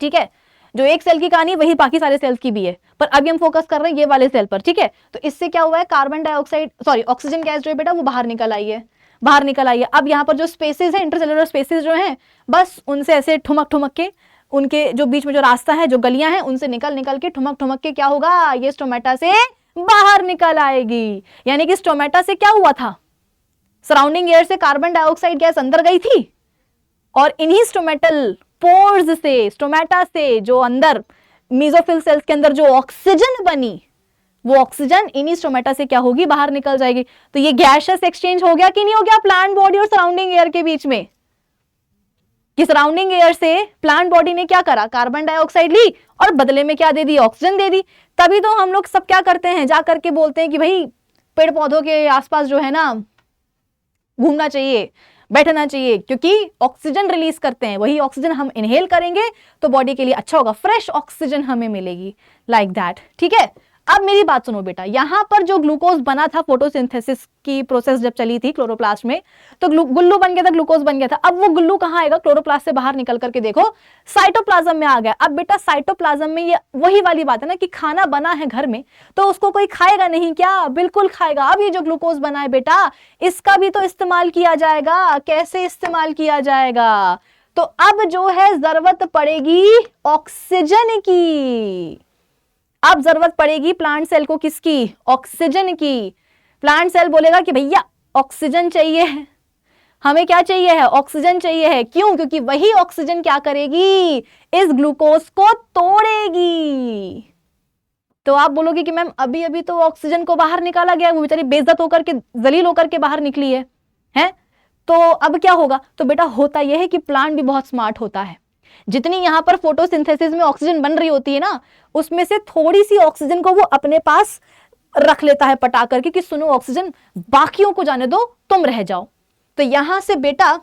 ठीक है, जो एक सेल की कहानी वही बाकी सारे सेल्स की भी है, पर अभी हम फोकस कर रहे हैं ये वाले सेल पर। ठीक है, तो इससे क्या हुआ है? Carbon dioxide sorry oxygen gas जो है बेटा वो बाहर निकल आई है, बाहर निकल आई है। अब यहाँ पर जो स्पेसेस है, इंटरसेलुलर स्पेसेस जो हैं, बस उनसे ऐसे ठुमक ठुमक के, उनके जो बीच में जो रास्ता है, जो गलियां हैं, उनसे निकल निकल के ठुमक ठुमक के क्या होगा? ये स्टोमेटा से बाहर निकल आएगी। यानी कि स्टोमेटा से क्या हुआ था? सराउंडिंग एयर से कार्बन डाइऑक्साइड गैस अंदर गई थी, और इन्हीं स्टोमेटल पोर्स से, स्टोमेटा से जो अंदर मेसोफिल सेल्स के अंदर जो ऑक्सीजन बनी, वो ऑक्सीजन इन्हीं स्टोमेटा से क्या होगी? बाहर निकल जाएगी। तो ये गैसियस एक्सचेंज हो गया कि नहीं हो गया प्लांट बॉडी और सराउंडिंग एयर के बीच में? कि सराउंडिंग एयर से प्लांट बॉडी ने क्या करा? कार्बन डाइऑक्साइड ली और बदले में क्या दे दी? ऑक्सीजन दे दी। तभी तो हम लोग सब क्या करते हैं, जा करके बोलते हैं कि भाई पेड़ पौधों के आसपास जो है ना घूमना चाहिए, बैठना चाहिए, क्योंकि ऑक्सीजन रिलीज करते हैं। वही ऑक्सीजन हम इनहेल करेंगे तो बॉडी के लिए अच्छा होगा, फ्रेश ऑक्सीजन हमें मिलेगी, लाइक दैट। ठीक है, अब मेरी बात सुनो बेटा, यहां पर जो ग्लूकोज बना था फोटोसिंथेसिस की प्रोसेस जब चली थी क्लोरोप्लास्ट में, तो गुल्लू बन गया था, ग्लूकोज बन गया था। अब वो गुल्लू कहाँ आएगा? क्लोरोप्लास्ट से बाहर निकल करके देखो साइटोप्लाज्म में आ गया। अब बेटा साइटोप्लाज्म में ये वही वाली बात है ना कि खाना बना है घर में तो उसको कोई खाएगा नहीं क्या? बिल्कुल खाएगा। अब ये जो ग्लूकोज बना है बेटा, इसका भी तो इस्तेमाल किया जाएगा। कैसे इस्तेमाल किया जाएगा? तो अब जो है जरूरत पड़ेगी ऑक्सीजन की। अब जरूरत पड़ेगी प्लांट सेल को किसकी? ऑक्सीजन की। प्लांट सेल बोलेगा कि भैया ऑक्सीजन चाहिए है, हमें क्या चाहिए है? ऑक्सीजन चाहिए है। क्यों? क्योंकि वही ऑक्सीजन क्या करेगी? इस ग्लूकोज को तोड़ेगी। तो आप बोलोगे कि मैम अभी अभी तो ऑक्सीजन को बाहर निकाला गया, वो बेचारी बेइज्जत होकर के, जलील होकर के बाहर निकली है, हैं? तो अब क्या होगा? तो बेटा होता यह है कि प्लांट भी बहुत स्मार्ट होता है। जितनी यहां पर फोटोसिंथेसिस में ऑक्सीजन बन रही होती है ना, उसमें से थोड़ी सी ऑक्सीजन को वो अपने पास रख लेता है पटा करके कि सुनो ऑक्सीजन, बाकियों को जाने दो, तुम रह जाओ। तो यहां से बेटा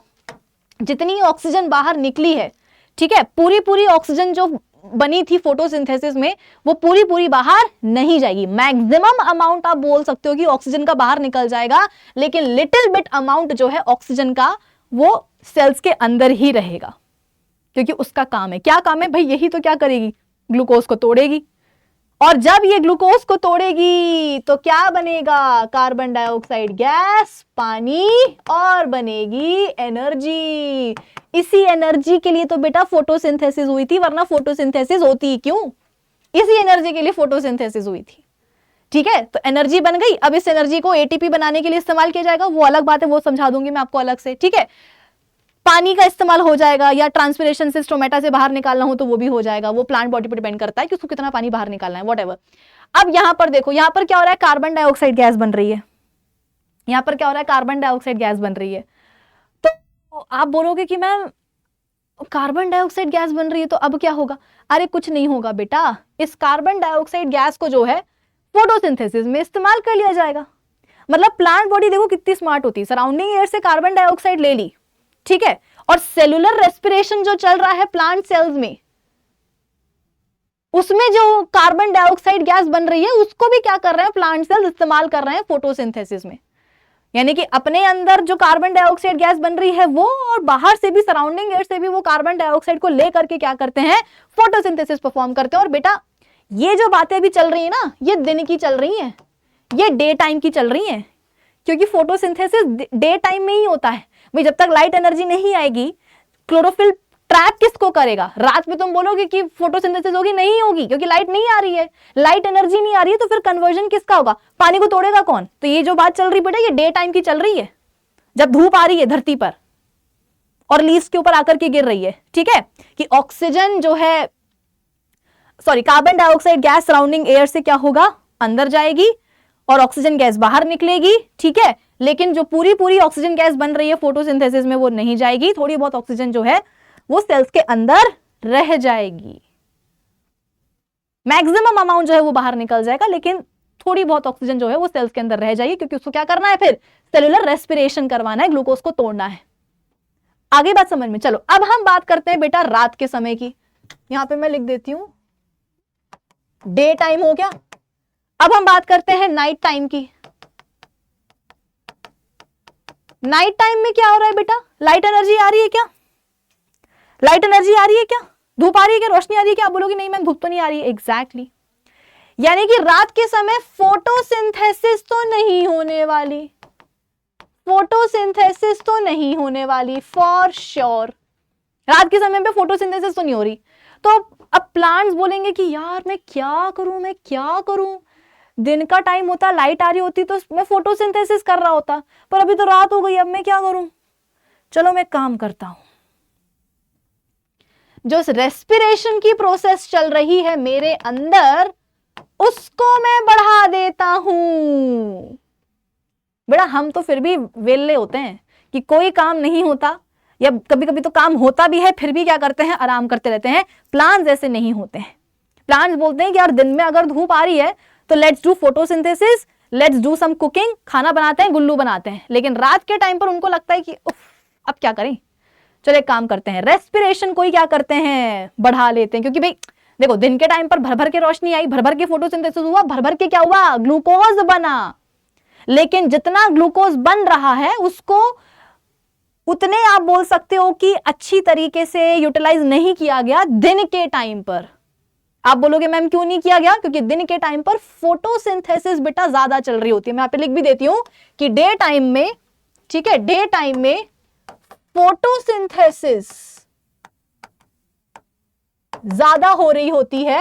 जितनी ऑक्सीजन बाहर निकली है, ठीक है, पूरी ऑक्सीजन जो बनी थी फोटोसिंथेसिस में, वो पूरी बाहर नहीं जाएगी। मैक्सिमम अमाउंट आप बोल सकते हो कि ऑक्सीजन का बाहर निकल जाएगा, लेकिन लिटिल बिट अमाउंट जो है ऑक्सीजन का वो सेल्स के अंदर ही रहेगा, क्योंकि उसका काम है। क्या काम है भाई? यही तो क्या करेगी? ग्लूकोज को तोड़ेगी। और जब ये ग्लूकोज को तोड़ेगी तो क्या बनेगा? कार्बन डाइऑक्साइड गैस, पानी, और बनेगी एनर्जी। इसी एनर्जी के लिए तो बेटा फोटोसिंथेसिस हुई थी, वरना फोटोसिंथेसिस होती क्यों? इसी एनर्जी के लिए फोटोसिंथेसिस हुई थी। ठीक है, तो एनर्जी बन गई। अब इस एनर्जी को एटीपी बनाने के लिए इस्तेमाल किया जाएगा, वो अलग बात है, वो समझा दूंगी मैं आपको अलग से। ठीक है, पानी का इस्तेमाल हो जाएगा, या ट्रांसपिरेशन से स्टोमेटा से बाहर निकालना हो तो वो भी हो जाएगा। वो प्लांट बॉडी पर डिपेंड करता है कि उसको कितना पानी बाहर निकालना है, व्हाटएवर। अब यहां पर देखो, यहां पर क्या हो रहा है? कार्बन डाइऑक्साइड गैस बन रही है। यहां पर क्या हो रहा है? कार्बन डाइऑक्साइड गैस बन रही है। तो आप बोलोगे कि मैम कार्बन डाइऑक्साइड गैस बन रही है तो अब क्या होगा? अरे कुछ नहीं होगा बेटा, इस कार्बन डाइऑक्साइड गैस को जो है फोटोसिंथेसिस में इस्तेमाल कर लिया जाएगा। मतलब प्लांट बॉडी देखो कितनी स्मार्ट होती है, सराउंडिंग एयर से कार्बन डाइऑक्साइड ले ली, ठीक है, और सेलुलर रेस्पिरेशन जो चल रहा है प्लांट सेल्स में, उसमें जो कार्बन डाइऑक्साइड गैस बन रही है उसको भी क्या कर रहे हैं प्लांट सेल्स इस्तेमाल कर रहे हैं फोटोसिंथेसिस में। यानी कि अपने अंदर जो कार्बन डाइऑक्साइड गैस बन रही है वो, और बाहर से भी सराउंडिंग एयर से भी वो कार्बन डाइऑक्साइड को लेकर के क्या करते हैं, फोटोसिंथेसिस परफॉर्म करते हैं। और बेटा ये जो बातें अभी चल रही है ना, ये दिन की चल रही है, ये डे टाइम की चल रही है, क्योंकि फोटोसिंथेसिस डे टाइम में ही होता है भाई। जब तक लाइट एनर्जी नहीं आएगी, क्लोरोफिल ट्रैप किसको करेगा? रात में तुम बोलोगे कि फोटोसिंथेसिस होगी, नहीं होगी, क्योंकि लाइट नहीं आ रही है, लाइट एनर्जी नहीं आ रही है, तो फिर कन्वर्जन किसका होगा? पानी को तोड़ेगा कौन? तो ये जो बात चल रही बेटा, ये डे टाइम की चल रही है, जब धूप आ रही है धरती पर और लीव्स के ऊपर आकर के गिर रही है। ठीक है, कि ऑक्सीजन जो है, sorry, carbon dioxide gas surrounding air से क्या होगा, अंदर जाएगी और ऑक्सीजन गैस बाहर निकलेगी। ठीक है, लेकिन जो पूरी ऑक्सीजन गैस बन रही है फोटोसिंथेसिस में वो नहीं जाएगी, थोड़ी बहुत ऑक्सीजन जो है वो सेल्स के अंदर रह जाएगी। मैक्सिमम अमाउंट जो है वो बाहर निकल जाएगा, लेकिन थोड़ी बहुत ऑक्सीजन जो है वो सेल्स के अंदर रह जाएगी, क्योंकि उसको क्या करना है, फिर सेलुलर रेस्पिरेशन करवाना है, ग्लूकोज को तोड़ना है। आगे बात समझ में? चलो अब हम बात करते हैं बेटा रात के समय की। यहां पे मैं लिख देती हूं डे टाइम हो गया। अब हम बात करते हैं नाइट टाइम की। नाइट टाइम में क्या हो रहा है बेटा? लाइट एनर्जी आ रही है क्या? लाइट एनर्जी आ रही है क्या? धूप आ रही है क्या? रोशनी आ रही है क्या? आप बोलोगे नहीं मैम धूप तो नहीं आ रही है। एग्जैक्टली, यानी कि रात के समय फोटोसिंथेसिस तो नहीं होने वाली, फोटोसिंथेसिस तो नहीं होने वाली फॉर श्योर। रात के समय पे फोटोसिंथेसिस तो नहीं हो रही। तो अब प्लांट्स बोलेंगे कि यार मैं क्या करूं, मैं क्या करूं, दिन का टाइम होता, लाइट आ रही होती तो मैं फोटोसिंथेसिस कर रहा होता, पर अभी तो रात हो गई, अब मैं क्या करूं? चलो मैं काम करता हूं, जो रेस्पिरेशन की प्रोसेस चल रही है मेरे अंदर उसको मैं बढ़ा देता हूं। बेटा हम तो फिर भी वेले होते हैं कि कोई काम नहीं होता, या कभी कभी तो काम होता भी है, फिर भी क्या करते हैं, आराम करते रहते हैं। प्लांट्स ऐसे नहीं होते हैं। प्लांट्स बोलते हैं कि यार दिन में अगर धूप आ रही है तो let's do photosynthesis, let's do some cooking, खाना बनाते हैं, गुल्लू बनाते हैं। लेकिन रात के टाइम पर उनको लगता है कि अब क्या करें, चलो एक काम करते हैं, रेस्पिरेशन को ही क्या करते हैं, बढ़ा लेते हैं। क्योंकि भाई देखो दिन के टाइम पर भर भर के रोशनी आई, भर भर के फोटोसिंथेसिस हुआ, भर भर के क्या हुआ, ग्लूकोज बना। लेकिन जितना ग्लूकोज बन रहा है उसको उतने आप बोल सकते हो कि अच्छी तरीके से यूटिलाइज नहीं किया गया दिन के टाइम पर। आप बोलोगे मैम क्यों नहीं किया गया? क्योंकि दिन के टाइम पर फोटोसिंथेसिस बेटा ज्यादा चल रही होती है। मैं यहां पे लिख भी देती हूं कि डे टाइम में, ठीक है, डे टाइम में फोटोसिंथेसिस ज्यादा हो रही होती है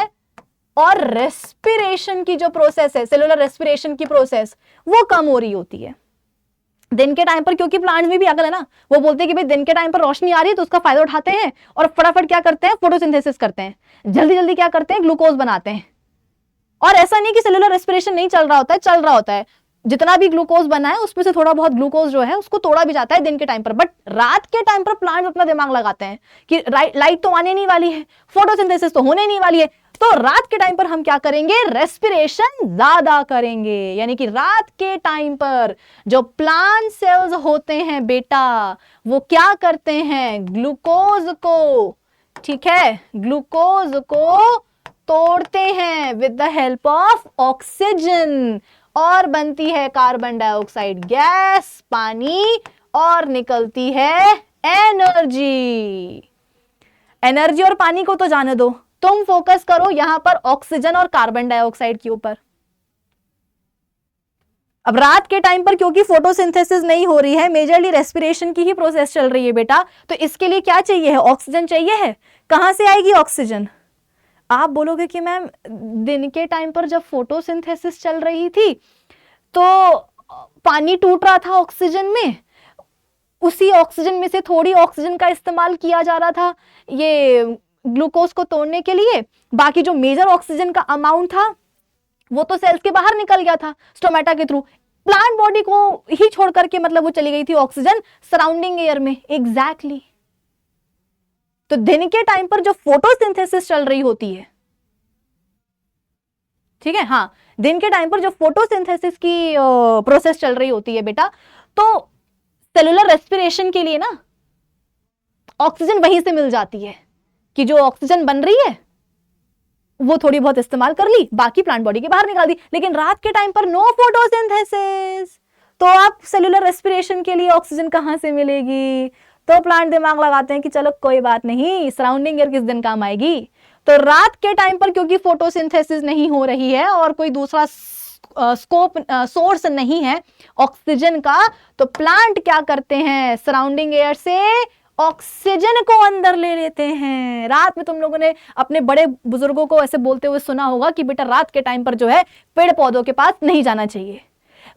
और रेस्पिरेशन की जो प्रोसेस है, सेलुलर रेस्पिरेशन की प्रोसेस, वो कम हो रही होती है दिन के टाइम पर। क्योंकि प्लांट्स में भी अकल है ना, वो बोलते हैं कि भाई दिन के टाइम पर रोशनी आ रही है तो उसका फायदा उठाते हैं और फटाफट क्या करते हैं, फोटोसिंथेसिस करते हैं, जल्दी जल्दी क्या करते हैं, ग्लूकोज बनाते हैं। और ऐसा नहीं कि सेलुलर रेस्पिरेशन नहीं चल रहा होता है, चल रहा होता है। जितना भी ग्लूकोज बना है उसमें से थोड़ा बहुत ग्लूकोज जो है उसको तोड़ा भी जाता है दिन के टाइम पर। बट रात के टाइम पर प्लांट्स अपना दिमाग लगाते हैं कि लाइट तो आने नहीं वाली है, फोटोसिंथेसिस तो होने नहीं वाली है, तो रात के टाइम पर हम क्या करेंगे, रेस्पिरेशन ज्यादा करेंगे। यानी कि रात के टाइम पर जो प्लांट सेल्स होते हैं बेटा, वो क्या करते हैं, ग्लूकोज को, ठीक है, ग्लूकोज को तोड़ते हैं with the help of oxygen, और बनती है कार्बन डाइऑक्साइड गैस, पानी, और निकलती है एनर्जी। एनर्जी और पानी को तो जाने दो, तुम फोकस करो यहां पर ऑक्सीजन और कार्बन डाइऑक्साइड के ऊपर। अब रात के टाइम पर क्योंकि फोटोसिंथेसिस नहीं हो रही है, मेजरली रेस्पिरेशन की ही प्रोसेस चल रही है बेटा, तो इसके लिए क्या चाहिए है, ऑक्सीजन चाहिए है। कहां से आएगी ऑक्सीजन? आप बोलोगे कि मैम दिन के टाइम पर जब फोटोसिंथेसिस चल रही थी तो पानी टूट रहा था ऑक्सीजन में, उसी ऑक्सीजन में से थोड़ी ऑक्सीजन का इस्तेमाल किया जा रहा था ये ग्लूकोज को तोड़ने के लिए, बाकी जो मेजर ऑक्सीजन का अमाउंट था वो तो सेल्स के बाहर निकल गया था स्टोमेटा के थ्रू, प्लांट बॉडी को ही छोड़ करके, मतलब वो चली गई थी ऑक्सीजन सराउंडिंग एयर में। एग्जैक्टली तो दिन के टाइम पर जो फोटोसिंथेसिस चल रही होती है, ठीक है, हाँ, दिन के टाइम पर जो फोटोसिंथेसिस की प्रोसेस चल रही होती है बेटा, तो सेलुलर रेस्पिरेशन के लिए ना ऑक्सीजन वहीं से मिल जाती है, कि जो ऑक्सीजन बन रही है वो थोड़ी बहुत इस्तेमाल कर ली, बाकी प्लांट बॉडी के बाहर निकाल दी। लेकिन रात के टाइम पर नो फोटोसिंथेसिस, तो आप सेलुलर रेस्पिरेशन के लिए ऑक्सीजन कहां से मिलेगी? तो प्लांट दिमाग लगाते हैं कि चलो कोई बात नहीं, सराउंडिंग एयर किस दिन काम आएगी। तो रात के टाइम पर क्योंकि फोटोसिंथेसिस नहीं हो रही है और कोई दूसरा सोर्स नहीं है ऑक्सीजन का, तो प्लांट क्या करते हैं, सराउंडिंग एयर से ऑक्सीजन को अंदर ले लेते हैं। रात में तुम लोगों ने अपने बड़े बुजुर्गों को ऐसे बोलते हुए सुना होगा कि बेटा रात के टाइम पर जो है पेड़ पौधों के पास नहीं जाना चाहिए।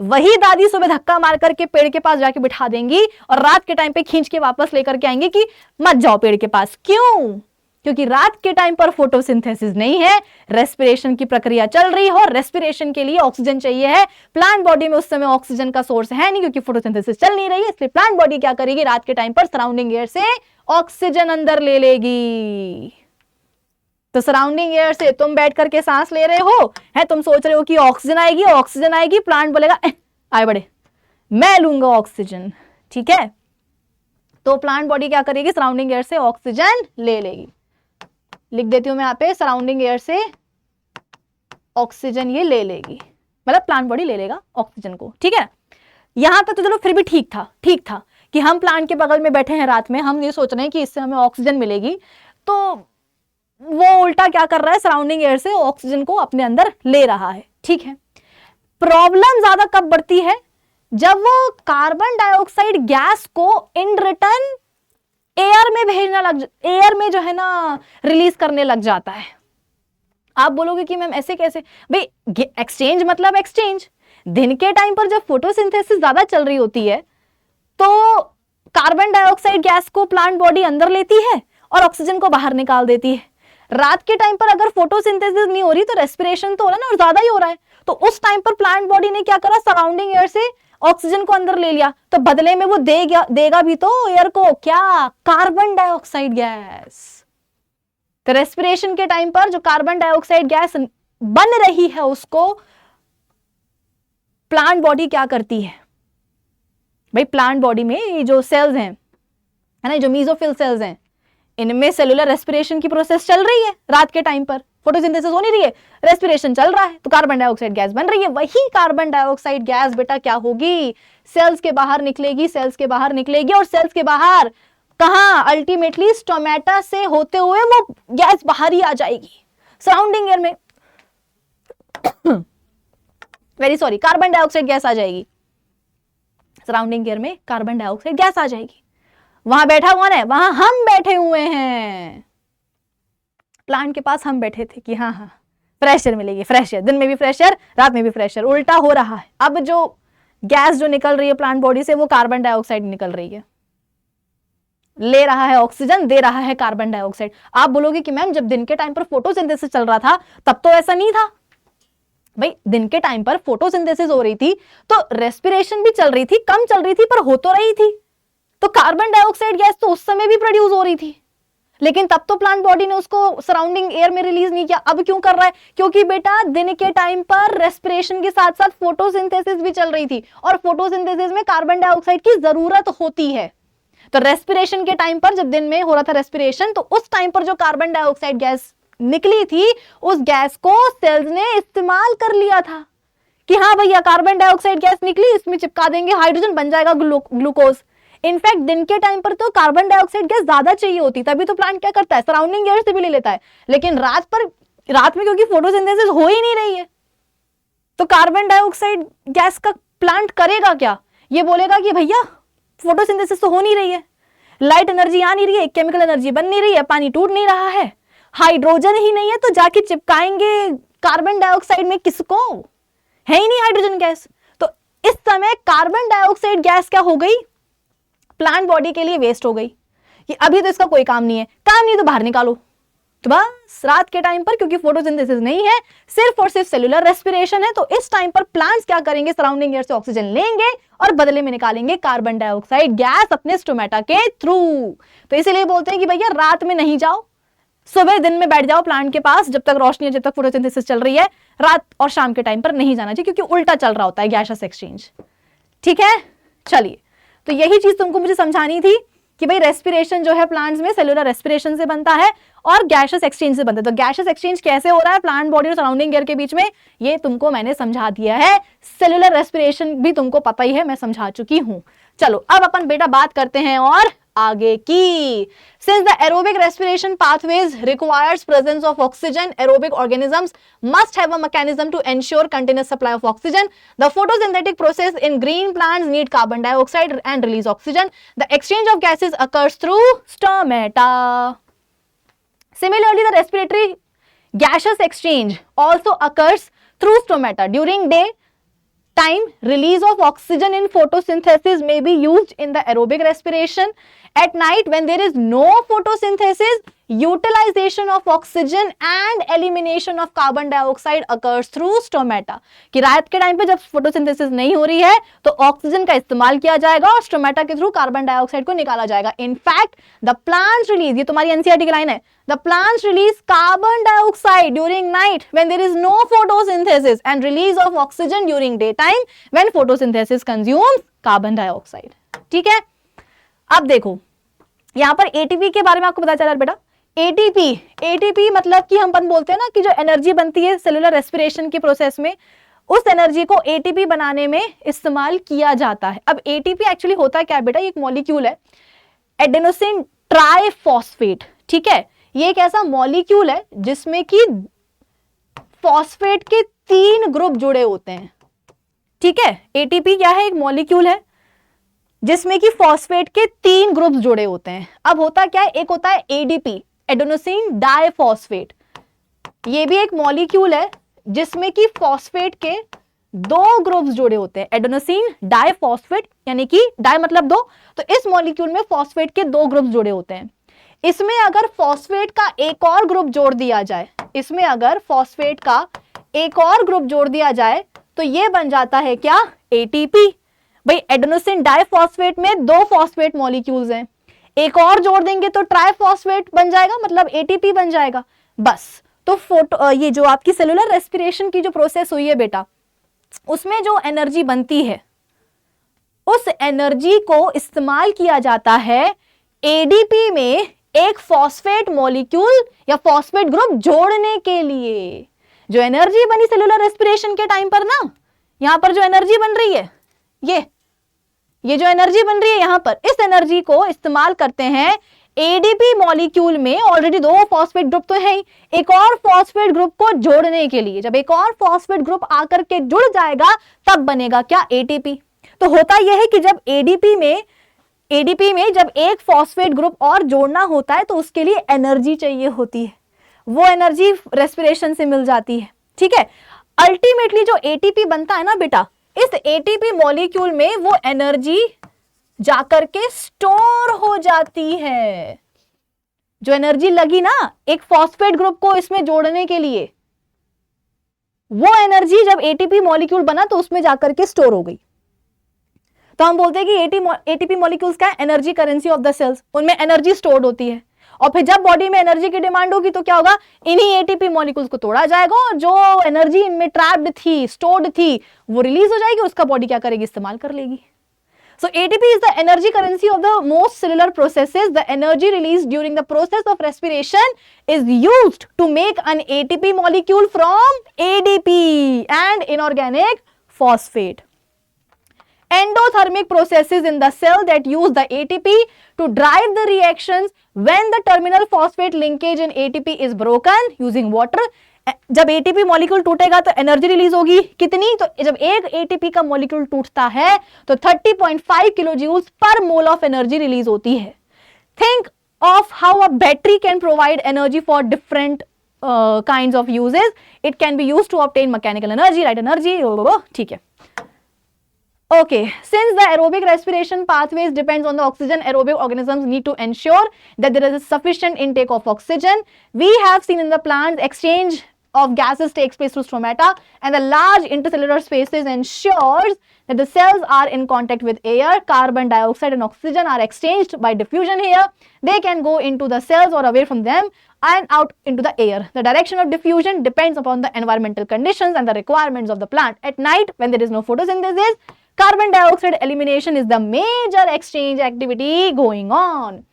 वही दादी सुबह धक्का मार करके पेड़ के पास जाके बिठा देंगी और रात के टाइम पे खींच के वापस लेकर के आएंगे कि मत जाओ पेड़ के पास। क्यों? क्योंकि रात के टाइम पर फोटोसिंथेसिस नहीं है, रेस्पिरेशन की प्रक्रिया चल रही है और रेस्पिरेशन के लिए ऑक्सीजन चाहिए है। प्लांट बॉडी में उस समय ऑक्सीजन का सोर्स है नहीं क्योंकि फोटोसिंथेसिस चल नहीं रही है, इसलिए प्लांट बॉडी क्या करेगी, रात के टाइम पर सराउंडिंग एयर से ऑक्सीजन अंदर ले लेगी। तो सराउंडिंग एयर से तुम बैठ करके सांस ले रहे हो, है तुम सोच रहे हो कि ऑक्सीजन आएगी, ऑक्सीजन आएगी, प्लांट बोलेगा आए बड़े मैं लूंगा ऑक्सीजन, ठीक है। तो प्लांट बॉडी क्या करेगी, सराउंडिंग एयर से ऑक्सीजन ले लेगी। लिख देती हूं मैं यहाँ पे, सराउंडिंग एयर से ऑक्सीजन ये ले लेगी, मतलब प्लांट बॉडी ले लेगा ऑक्सीजन को, ठीक है। यहां तक तो चलो फिर भी ठीक था कि हम प्लांट के बगल में बैठे हैं रात में, हम ये सोच रहे हैं कि इससे हमें ऑक्सीजन मिलेगी, तो वो उल्टा क्या कर रहा है, सराउंडिंग एयर से ऑक्सीजन को अपने अंदर ले रहा है, ठीक है। प्रॉब्लम ज्यादा कब बढ़ती है, जब वो कार्बन डाइऑक्साइड गैस को इन रिटर्न एयर में भेजना एयर में जो है ना रिलीज करने लग जाता है। आप बोलोगे कि मैम ऐसे कैसे, भाई एक्सचेंज मतलब एक्सचेंज। दिन के टाइम पर जब फोटोसिंथेसिस ज्यादा चल रही होती है तो कार्बन डाइऑक्साइड गैस को प्लांट बॉडी अंदर लेती है और ऑक्सीजन को बाहर निकाल देती है। रात के टाइम पर अगर फोटोसिंथेसिस नहीं हो रही तो रेस्पिरेशन तो हो रहा है ना, और ज्यादा ही हो रहा है, तो उस टाइम पर प्लांट बॉडी ने क्या करा, सराउंडिंग एयर से ऑक्सीजन को अंदर ले लिया, तो बदले में वो देगा भी तो एयर को क्या, कार्बन डाइऑक्साइड गैस। तो रेस्पिरेशन के टाइम पर जो कार्बन डाइऑक्साइड गैस बन रही है उसको प्लांट बॉडी क्या करती है, भाई प्लांट बॉडी में ये जो सेल्स हैं, है ना, जो मीजोफिल सेल्स हैं, इनमें सेलुलर रेस्पिरेशन की प्रोसेस चल रही है। रात के टाइम पर फोटोसिंथेसिस हो नहीं रही है, रेस्पिरेशन चल रहा है, तो कार्बन डाइऑक्साइड गैस बन रही है। वही कार्बन डाइऑक्साइड गैस बेटा क्या होगी, सेल्स के बाहर निकलेगी, सेल्स के बाहर निकलेगी, और सेल्स के बाहर कहां, अल्टीमेटली स्टोमेटा से होते हुए वो गैस बाहर ही आ जाएगी सराउंडिंग एयर में very sorry, carbon dioxide gas आ जाएगी सराउंडिंग एयर में, कार्बन डाइऑक्साइड गैस आ जाएगी। वहां बैठा कौन है, वहां हम बैठे हुए हैं, प्लांट के पास हम बैठे थे कि हाँ फ्रेश एयर मिलेगी, फ्रेश एयर, दिन में भी फ्रेश एयर, रात में भी फ्रेश एयर। उल्टा हो रहा है, अब जो गैस जो निकल रही है प्लांट बॉडी से वो कार्बन डाइऑक्साइड निकल रही है, ले रहा है ऑक्सीजन, दे रहा है कार्बन डाइऑक्साइड। आप बोलोगे कि मैम जब दिन के टाइम पर फोटोसिंथेसिस चल रहा था तब तो ऐसा नहीं था। भाई दिन के टाइम पर फोटोसिंथेसिस हो रही थी तो रेस्पिरेशन भी चल रही थी, कम चल रही थी पर हो तो रही थी, तो कार्बन डाइऑक्साइड गैस तो उस समय भी प्रोड्यूस हो रही थी, लेकिन तब तो प्लांट बॉडी ने उसको सराउंडिंग एयर में रिलीज नहीं किया। अब क्यों कर रहा है, क्योंकि बेटा दिन के टाइम पर रेस्पिरेशन के साथ साथ फोटोसिंथेसिस भी चल रही थी, और फोटोसिंथेसिस में कार्बन डाइऑक्साइड की जरूरत होती है। तो रेस्पिरेशन के टाइम पर जब दिन में हो रहा था रेस्पिरेशन, तो उस टाइम पर जो कार्बन डाइऑक्साइड गैस निकली थी उस गैस को सेल्स ने इस्तेमाल कर लिया था कि हाँ भैया कार्बन डाइऑक्साइड गैस निकली, इसमें चिपका देंगे हाइड्रोजन, बन जाएगा ग्लूकोज। इनफैक्ट दिन के टाइम पर तो कार्बन डाइऑक्साइड गैस ज्यादा चाहिए होती, तभी तो प्लांट क्या करता है, सराउंडिंग एयर से भी ले लेता है। लेकिन रात में क्योंकि फोटोसिंथेसिस हो ही नहीं रही है, तो कार्बन डाइऑक्साइड गैस का प्लांट करेगा क्या, ये बोलेगा कि भैया फोटोसिंथेसिस तो हो नहीं रही है, लाइट एनर्जी आ नहीं रही है, केमिकल एनर्जी बन नहीं रही है, पानी टूट नहीं रहा है, हाइड्रोजन ही नहीं है, तो जाके चिपकाएंगे कार्बन डाइऑक्साइड में किसको, है ही नहीं हाइड्रोजन गैस। तो इस समय कार्बन डाइऑक्साइड गैस क्या हो गई, प्लांट बॉडी के लिए वेस्ट हो गई कि अभी तो इसका कोई काम नहीं है, काम नहीं तो बाहर निकालो। तो बस रात के टाइम पर क्योंकि फोटोसिंथेसिस नहीं है, सिर्फ और सिर्फ सेलुलर रेस्पिरेशन है, तो इस टाइम पर प्लांट्स क्या करेंगे, सराउंडिंग एयर से ऑक्सीजन लेंगे और बदले में निकालेंगे कार्बन डाइऑक्साइड गैस अपने स्टोमेटा के थ्रू। तो इसीलिए बोलते हैं कि भैया रात में नहीं जाओ, सुबह दिन में बैठ जाओ प्लांट के पास, जब तक रोशनी है, जब तक फोटोसिंथेसिस चल रही है। रात और शाम के टाइम पर नहीं जाना चाहिए क्योंकि उल्टा चल रहा होता है गैसियस एक्सचेंज। ठीक है, चलिए, तो यही चीज तुमको मुझे समझानी थी कि भाई रेस्पिरेशन जो है प्लांट्स में सेलुलर रेस्पिरेशन से बनता है और गैसेस एक्सचेंज से बनता है। तो गैसेस एक्सचेंज कैसे हो रहा है प्लांट बॉडी और सराउंडिंग एयर के बीच में, ये तुमको मैंने समझा दिया है। सेलुलर रेस्पिरेशन भी तुमको पता ही है, मैं समझा चुकी हूं। चलो अब अपन बेटा बात करते हैं और आगे की। Since the aerobic respiration pathways requires presence of oxygen, aerobic organisms must have a mechanism to ensure continuous supply of oxygen. The photosynthetic process in green plants need carbon dioxide and release oxygen. The exchange of gases occurs through stomata. Similarly, the respiratory gaseous exchange also occurs through stomata. During day time, release of oxygen in photosynthesis may be used in the aerobic respiration. At night, when there is no photosynthesis, utilization of oxygen and elimination of carbon dioxide occurs through stomata. कि रात के time पे जब photosynthesis नहीं हो रही है तो ऑक्सीजन का इस्तेमाल किया जाएगा और स्टोमेटा के थ्रू कार्बन डाइऑक्साइड को निकाला जाएगा। इनफैक्ट द प्लांट्स रिलीज, ये तुम्हारी एनसीईआरटी की लाइन है, the plants release carbon dioxide during night when there is no photosynthesis and release of oxygen during day time when photosynthesis consumes carbon dioxide. ठीक है, अब देखो यहां पर एटीपी के बारे में आपको पता चला बेटा। एटीपी मतलब कि हम बोलते हैं ना कि जो एनर्जी बनती है सेलुलर रेस्पिरेशन के प्रोसेस में, उस एनर्जी को एटीपी बनाने में इस्तेमाल किया जाता है। अब एटीपी एक्चुअली होता क्या है बेटा, ये एक मॉलिक्यूल है एडेनोसिन ट्राइफॉस्फेट। ठीक है, ये एक ऐसा मॉलिक्यूल है जिसमें कि फॉस्फेट के 3 ग्रुप जुड़े होते हैं। ठीक है, एटीपी क्या है, एक मॉलिक्यूल है जिसमें कि फॉस्फेट के 3 ग्रुप्स जुड़े होते हैं। अब होता क्या है, एक होता है एडीपी एडेनोसिन डाइफॉस्फेट, ये भी एक मॉलिक्यूल है जिसमें कि फॉस्फेट के 2 ग्रुप्स जुड़े होते हैं, एडेनोसिन डाइफॉस्फेट, यानी कि डाई मतलब 2, तो इस मॉलिक्यूल में फॉस्फेट के 2 ग्रुप्स जुड़े होते हैं। इसमें अगर फॉस्फेट का एक और ग्रुप जोड़ दिया जाए, इसमें अगर फॉस्फेट का एक और ग्रुप जोड़ दिया जाए तो ये बन जाता है क्या, एटीपी। भाई एडेनोसिन डाइफॉस्फेट में 2 फॉस्फेट मॉलिक्यूल्स हैं, एक और जोड़ देंगे तो ट्राइफॉस्फेट बन जाएगा, मतलब एटीपी बन जाएगा बस। तो ये जो आपकी सेलुलर रेस्पिरेशन की जो प्रोसेस हुई है बेटा, उसमें जो एनर्जी बनती है उस एनर्जी को इस्तेमाल किया जाता है एडीपी में एक फॉस्फेट मॉलिक्यूल या फॉस्फेट ग्रुप जोड़ने के लिए। जो एनर्जी बनी सेलुलर रेस्पिरेशन के टाइम पर ना, यहां पर जो एनर्जी बन रही है, ये जो एनर्जी बन रही है यहां पर, इस एनर्जी को इस्तेमाल करते हैं एडीपी मॉलिक्यूल में। ऑलरेडी 2 फॉस्फेट ग्रुप तो है ही, एक और फॉस्फेट ग्रुप को जोड़ने के लिए। जब एक और फॉस्फेट ग्रुप आकर के जुड़ जाएगा तब बनेगा क्या, एटीपी। तो होता यह है कि जब एडीपी में जब एक फॉस्फेट ग्रुप और जोड़ना होता है तो उसके लिए एनर्जी चाहिए होती है, वो एनर्जी रेस्पिरेशन से मिल जाती है। ठीक है, अल्टीमेटली जो एटीपी बनता है ना बेटा, इस एटीपी मॉलिक्यूल में वो एनर्जी जाकर के स्टोर हो जाती है। जो एनर्जी लगी ना एक फॉस्फेट ग्रुप को इसमें जोड़ने के लिए, वो एनर्जी जब एटीपी मॉलिक्यूल बना तो उसमें जाकर के स्टोर हो गई। तो हम बोलते हैं कि एटीपी मॉलिक्यूल्स का energy currency of the cells, उनमें एनर्जी स्टोर्ड होती है। और फिर जब बॉडी में एनर्जी की डिमांड होगी तो क्या होगा, इन्हीं एटीपी मॉलिक्यूल्स को तोड़ा जाएगा और जो एनर्जी इनमें ट्रैप्ड थी, स्टोर्ड थी, वो रिलीज हो जाएगी, उसका बॉडी क्या करेगी, इस्तेमाल कर लेगी। So ATP is the energy currency of the most cellular processes. The energy released during the process of respiration is used to make an ATP molecule from ADP and inorganic phosphate. Endothermic processes in the cell that use the ATP to drive the reactions when the terminal phosphate linkage in ATP is broken using water. जब ATP molecule टूटेगा तो energy release होगी कितनी, तो जब एक ATP का molecule टूटता है तो 30.5 kilo joules per mole of energy release होती है। Think of how a battery can provide energy for different kinds of uses. It can be used to obtain mechanical energy, light energy. ठीक है, Okay, since the aerobic respiration pathways depends on the oxygen, aerobic organisms need to ensure that there is a sufficient intake of oxygen. We have seen in the plants exchange of gases takes place through stomata, and the large intercellular spaces ensures that the cells are in contact with air. Carbon dioxide and oxygen are exchanged by diffusion here. They can go into the cells or away from them and out into the air. The direction of diffusion depends upon the environmental conditions and the requirements of the plant. At night, when there is no photosynthesis, Carbon dioxide elimination is the major exchange activity going on.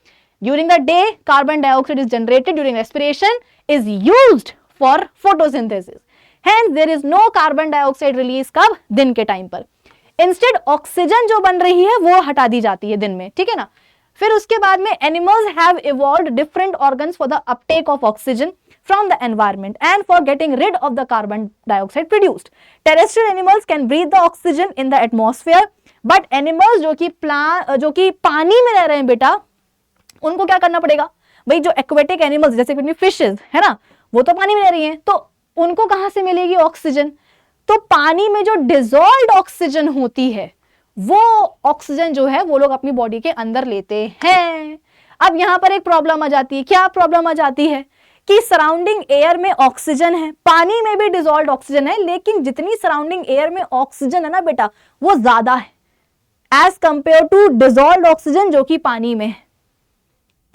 During the day, carbon dioxide is generated during respiration, is used for photosynthesis. Hence, there is no carbon dioxide release कब? दिन के time पर. Instead, oxygen जो बन रही है वो हटा दी जाती है दिन में, ठीक है ना. फिर उसके बाद में animals have evolved different organs for the uptake of oxygen from the environment and for getting rid of the carbon dioxide produced. Terrestrial animals can breathe the oxygen in the atmosphere, but animals जो कि पानी में रह रहे हैं बेटा, उनको क्या करना पड़ेगा भाई. जो एक्वेटिक एनिमल्स जैसे कि फिशेस है ना, वो तो पानी में रह रही हैं, तो उनको कहां से मिलेगी ऑक्सीजन. तो पानी में जो डिसॉल्व्ड ऑक्सीजन होती है वो ऑक्सीजन जो है वो लोग अपनी बॉडी के अंदर लेते हैं. अब यहां पर एक प्रॉब्लम आ जाती है. क्या प्रॉब्लम आ जाती है कि सराउंडिंग एयर में ऑक्सीजन है, पानी में भी डिसॉल्व्ड ऑक्सीजन है, लेकिन जितनी सराउंडिंग एयर में ऑक्सीजन है ना बेटा वो ज्यादा है as compare to dissolved oxygen जो कि पानी में है.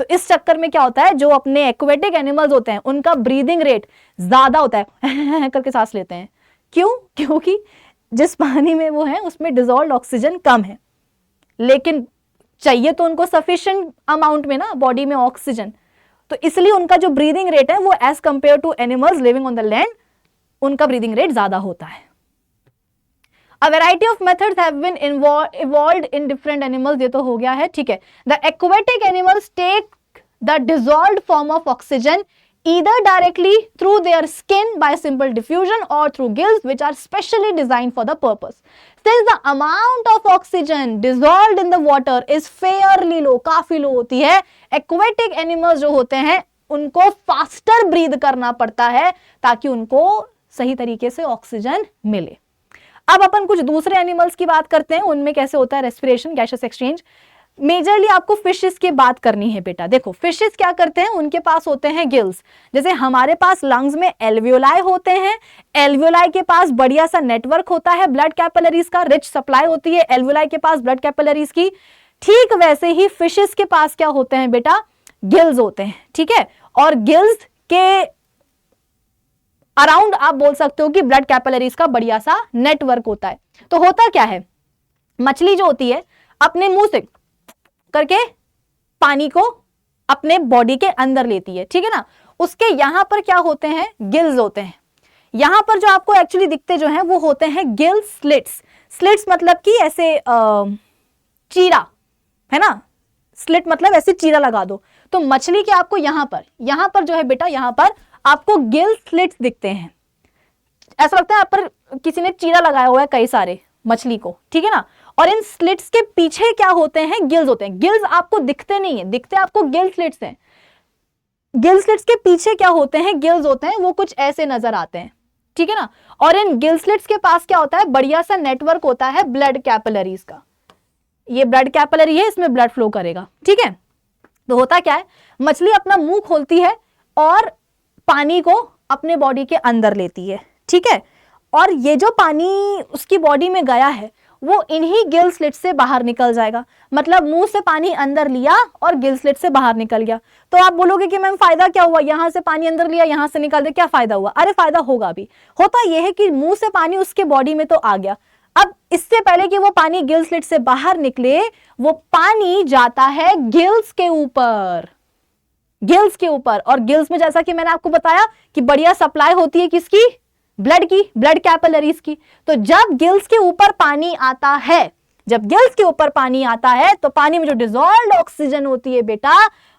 तो इस चक्कर में क्या होता है, जो अपने एक्वेटिक एनिमल्स होते हैं उनका ब्रीदिंग रेट ज्यादा होता है करके सांस लेते हैं. क्यों? क्योंकि जिस पानी में वो है उसमें डिसॉल्व्ड ऑक्सीजन कम है, लेकिन चाहिए तो उनको सफिशिएंट अमाउंट में ना बॉडी में ऑक्सीजन. तो इसलिए उनका जो ब्रीदिंग रेट है वो as compare to animals living on the land उनका ब्रीदिंग रेट ज्यादा होता है. A variety of methods have been evolved in different animals. ये तो हो गया है, ठीक है. The aquatic animals take the dissolved form of oxygen either directly through their skin by simple diffusion or through gills which are specially designed for the purpose. Since the amount of oxygen dissolved in the water is fairly low, काफी लो होती है, aquatic animals जो होते हैं उनको faster breathe करना पड़ता है ताकि उनको सही तरीके से ऑक्सीजन मिले. अब अपन कुछ दूसरे एनिमल्स की बात करते हैं, उनमें कैसे होता है रेस्पिरेशन, गैसेस एक्सचेंज. मेजरली आपको फिशेस की बात करनी है बेटा. देखो फिशेस क्या करते हैं, उनके पास होते हैं गिल्स. जैसे हमारे पास लंग्स में एल्वियोलाई होते हैं, एल्वियोलाई के पास बढ़िया सा नेटवर्क होता है ब्लड कैपिलरीज का, रिच सप्लाई होती है एल्वियोलाई के पास ब्लड कैपिलरीज की. ठीक वैसे ही फिशेस के पास क्या होते हैं बेटा, गिल्स होते हैं, ठीक है. और गिल्स के अराउंड आप बोल सकते हो कि ब्लड कैपिलरीज का बढ़िया सा नेटवर्क होता है. तो होता क्या है, मछली जो होती है अपने मुंह से करके पानी को अपने बॉडी के अंदर लेती है, ठीक है ना. उसके यहां पर क्या होते हैं, गिल्स होते हैं. यहां पर जो आपको एक्चुअली दिखते जो हैं वो होते हैं गिल स्लिट्स. स्लिट्स मतलब कि ऐसे चीरा है ना, स्लिट मतलब ऐसे चीरा लगा दो. तो मछली के आपको यहां पर जो है बेटा, यहां पर आपको गिल स्लिट्स दिखते हैं. ऐसा लगता है आप पर किसी ने चीरा लगाया हुआ है कई सारे मछली को, ठीक है ना. और इन स्लिट्स के पीछे क्या होते हैं, गिल्स होते हैं. गिल्स आपको दिखते नहीं है, दिखते आपको गिल स्लिट्स हैं. गिल स्लिट्स के पीछे क्या होते हैं, गिल्स होते हैं, वो कुछ ऐसे नजर आते हैं, ठीक है ना. और इन गिल स्लिट्स के पास क्या होता है, बढ़िया सा नेटवर्क होता है ब्लड कैपिलरीज का. ये ब्लड कैपिलरी है, इसमें ब्लड फ्लो करेगा, ठीक है. तो होता क्या है, मछली अपना मुंह खोलती है और पानी को अपने बॉडी के अंदर लेती है, ठीक है. और ये जो पानी उसकी बॉडी में गया है वो इन्हीं गिल स्लिट से बाहर निकल जाएगा. मतलब मुंह से पानी अंदर लिया और गिल स्लिट से बाहर निकल गया. तो आप बोलोगे कि मैम फायदा क्या हुआ, यहां से पानी अंदर लिया यहां से निकाल दे, क्या फायदा हुआ. अरे फायदा होगा भी. होता यह है कि मुंह से पानी उसके बॉडी में तो आ गया. अब इससे पहले कि वो पानी गिल स्लिट से बाहर निकले, वो पानी जाता है गिल्स के ऊपर, गिल्स के ऊपर. और गिल्स में जैसा कि मैंने आपको बताया कि बढ़िया सप्लाई होती है किसकी, ब्लड की, ब्लड कैपिलरीज की. तो जब गिल्स के ऊपर पानी आता है, जब गिल्स के ऊपर पानी आता है तो पानी में जो डिसॉल्व्ड ऑक्सीजन होती है बेटा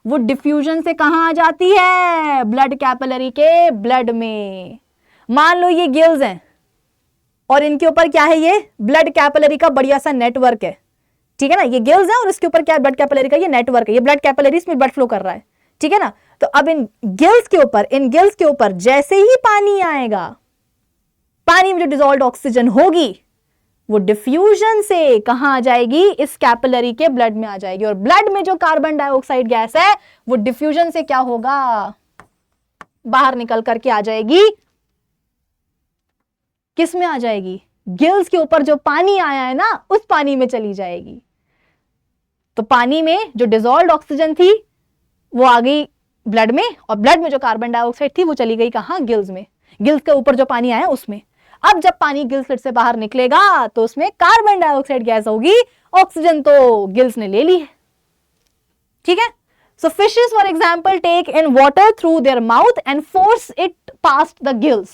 वो डिफ्यूजन से कहां आ जाती है, ब्लड कैपिलरी के ब्लड में. मान लो ये गिल्स हैं और इनके ऊपर क्या है, ये ब्लड कैपिलरी का बढ़िया सा नेटवर्क है, ठीक है ना. ये गिल्स है और इसके ऊपर क्या है, ब्लड कैपिलरी का ये नेटवर्क है. ये ब्लड कैपिलरीज में ब्लड फ्लो कर रहा है, ठीक है ना. तो अब इन गिल्स के ऊपर जैसे ही पानी आएगा, पानी में जो डिसॉल्व्ड ऑक्सीजन होगी वो डिफ्यूजन से कहां आ जाएगी, इस कैपिलरी के ब्लड में आ जाएगी. और ब्लड में जो कार्बन डाइऑक्साइड गैस है वो डिफ्यूजन से क्या होगा, बाहर निकल करके आ जाएगी. किस में आ जाएगी, गिल्स के ऊपर जो पानी आया है ना उस पानी में चली जाएगी. तो पानी में जो डिसॉल्व्ड ऑक्सीजन थी वो आ गई ब्लड में, और ब्लड में जो कार्बन डाइऑक्साइड थी वो चली गई कहां, गिल्स में. गिल्स के ऊपर जो पानी आया उसमें. अब जब पानी गिल स्लिट से बाहर निकलेगा तो उसमें कार्बन डाइऑक्साइड गैस होगी, ऑक्सीजन तो गिल्स ने ले ली है। ठीक है, so fishes for example take in water through their mouth and force it past the gills.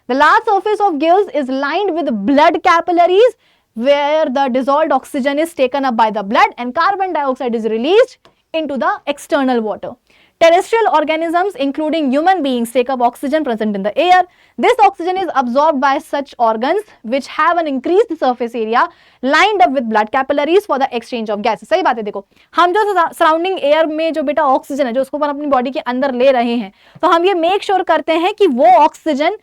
The large surface of gills is lined with blood capillaries where the dissolved oxygen is taken up by the blood and carbon dioxide is released into the external water. Terrestrial organisms including human beings take up oxygen present in the air. This oxygen is absorbed by such organs which have an increased surface area lined up with blood capillaries for the exchange of gases. सही बात है, देखो हम जो surrounding air में जो बेटा oxygen है जो उसको अपन अपनी बॉडी के अंदर ले रहे हैं, तो हम ये मेक श्योर करते हैं कि वो ऑक्सीजन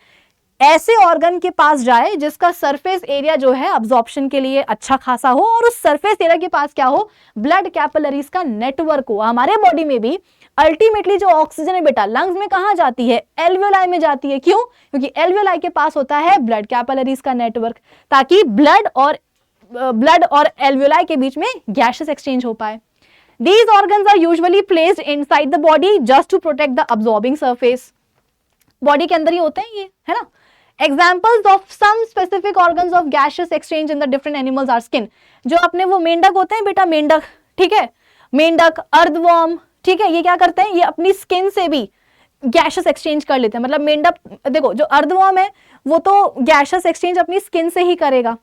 ऐसे ऑर्गन के पास जाए जिसका सरफेस एरिया जो है अब्जॉर्प्शन के लिए अच्छा खासा हो, और उस सरफेस एरिया के पास क्या हो, ब्लड कैपिलरीज का नेटवर्क हो। हमारे बॉडी में भी अल्टीमेटली जो ऑक्सीजन है बेटा लंग्स में कहां जाती है, एल्वियोलाई में जाती है। क्यों? क्योंकि एल्वियोलाई के पास होता है ब्लड कैपिलरीज का नेटवर्क, ताकि ब्लड और एल्वियोलाई के बीच में गैसेस एक्सचेंज हो पाए। These organs are usually placed inside the body just to protect the absorbing surface. Body के अंदर ही होते हैं ये, है ना। Examples of some specific organs of gaseous exchange in the different animals are skin. जो अपने वो मेंढक होते हैं बेटा, मेंढक, ठीक है, मेंढक, अर्थवर्म, ठीक है, ये क्या करते हैं, ये अपनी स्किन से भी गैसेस एक्सचेंज कर लेते हैं। मतलब मेंढक, देखो जो अर्थवर्म है वो तो गैसेस एक्सचेंज अपनी स्किन से ही करेगा,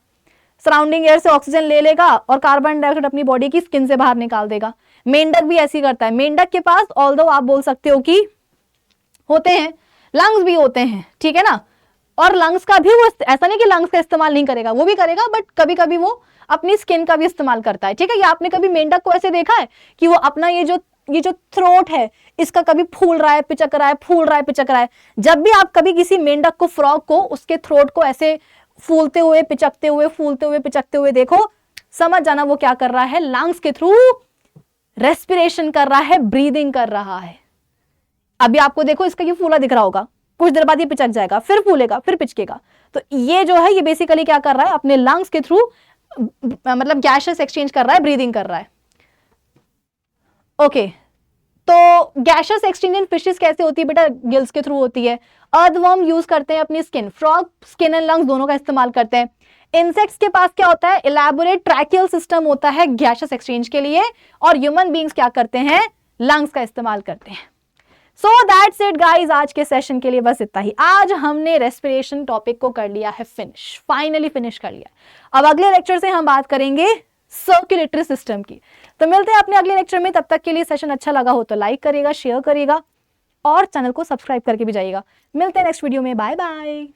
सराउंडिंग एयर से ऑक्सीजन ले लेगा और कार्बन डाइऑक्साइड अपनी बॉडी की स्किन से बाहर निकाल देगा। मेंढक भी ऐसी करता है। मेंढक के पास ऑल्दो आप बोल सकते हो कि होते हैं, लंग्स भी होते हैं, ठीक है ना, और लंग्स का भी वो ऐसा नहीं कि लंग्स का इस्तेमाल नहीं करेगा, वो भी करेगा, बट कभी कभी वो अपनी स्किन का भी इस्तेमाल करता है। ठीक है, या आपने कभी मेंढक को ऐसे देखा है कि वो अपना ये जो थ्रोट है इसका कभी फूल रहा है, पिचक रहा है, फूल रहा है, पिचक रहा है। जब भी आप कभी किसी मेंढक को, फ्रॉग को, उसके थ्रोट को ऐसे फूलते हुए, पिचकते हुए, फूलते हुए, पिचकते हुए देखो, समझ जाना वो क्या कर रहा है, लंग्स के थ्रू रेस्पिरेशन कर रहा है, ब्रीदिंग कर रहा है। अभी आपको देखो इसका ये फूला दिख रहा होगा, कुछ देर बाद ये पिचक जाएगा, फिर फूलेगा, फिर पिचकेगा। तो ये जो है ये बेसिकली क्या कर रहा है, अपने लंग्स के थ्रू मतलब गैसेस एक्सचेंज कर रहा है, ब्रीदिंग कर रहा है। ओके, तो गैसेस एक्सचेंज इन फिशेस कैसे होती है बेटा, गिल्स के थ्रू होती है। अर्थवर्म यूज करते हैं अपनी skin, frog skin and lungs दोनों का इस्तेमाल करते हैं। इंसेक्ट्स के पास क्या होता है, इलैबोरेट ट्रैकियल सिस्टम होता है गैसेस एक्सचेंज के लिए, और ह्यूमन बींग्स क्या करते हैं, लंग्स का इस्तेमाल करते हैं। सो दैट्स इट गाइज, आज के सेशन के लिए बस इतना ही। आज हमने रेस्पिरेशन टॉपिक को कर लिया है फिनिश, फाइनली फिनिश कर लिया। अब अगले लेक्चर से हम बात करेंगे सर्कुलेटरी सिस्टम की। तो मिलते हैं अपने अगले लेक्चर में, तब तक के लिए सेशन अच्छा लगा हो तो लाइक करेगा, शेयर करेगा और चैनल को सब्सक्राइब करके भी जाइएगा। मिलते हैं नेक्स्ट वीडियो में, बाय बाय।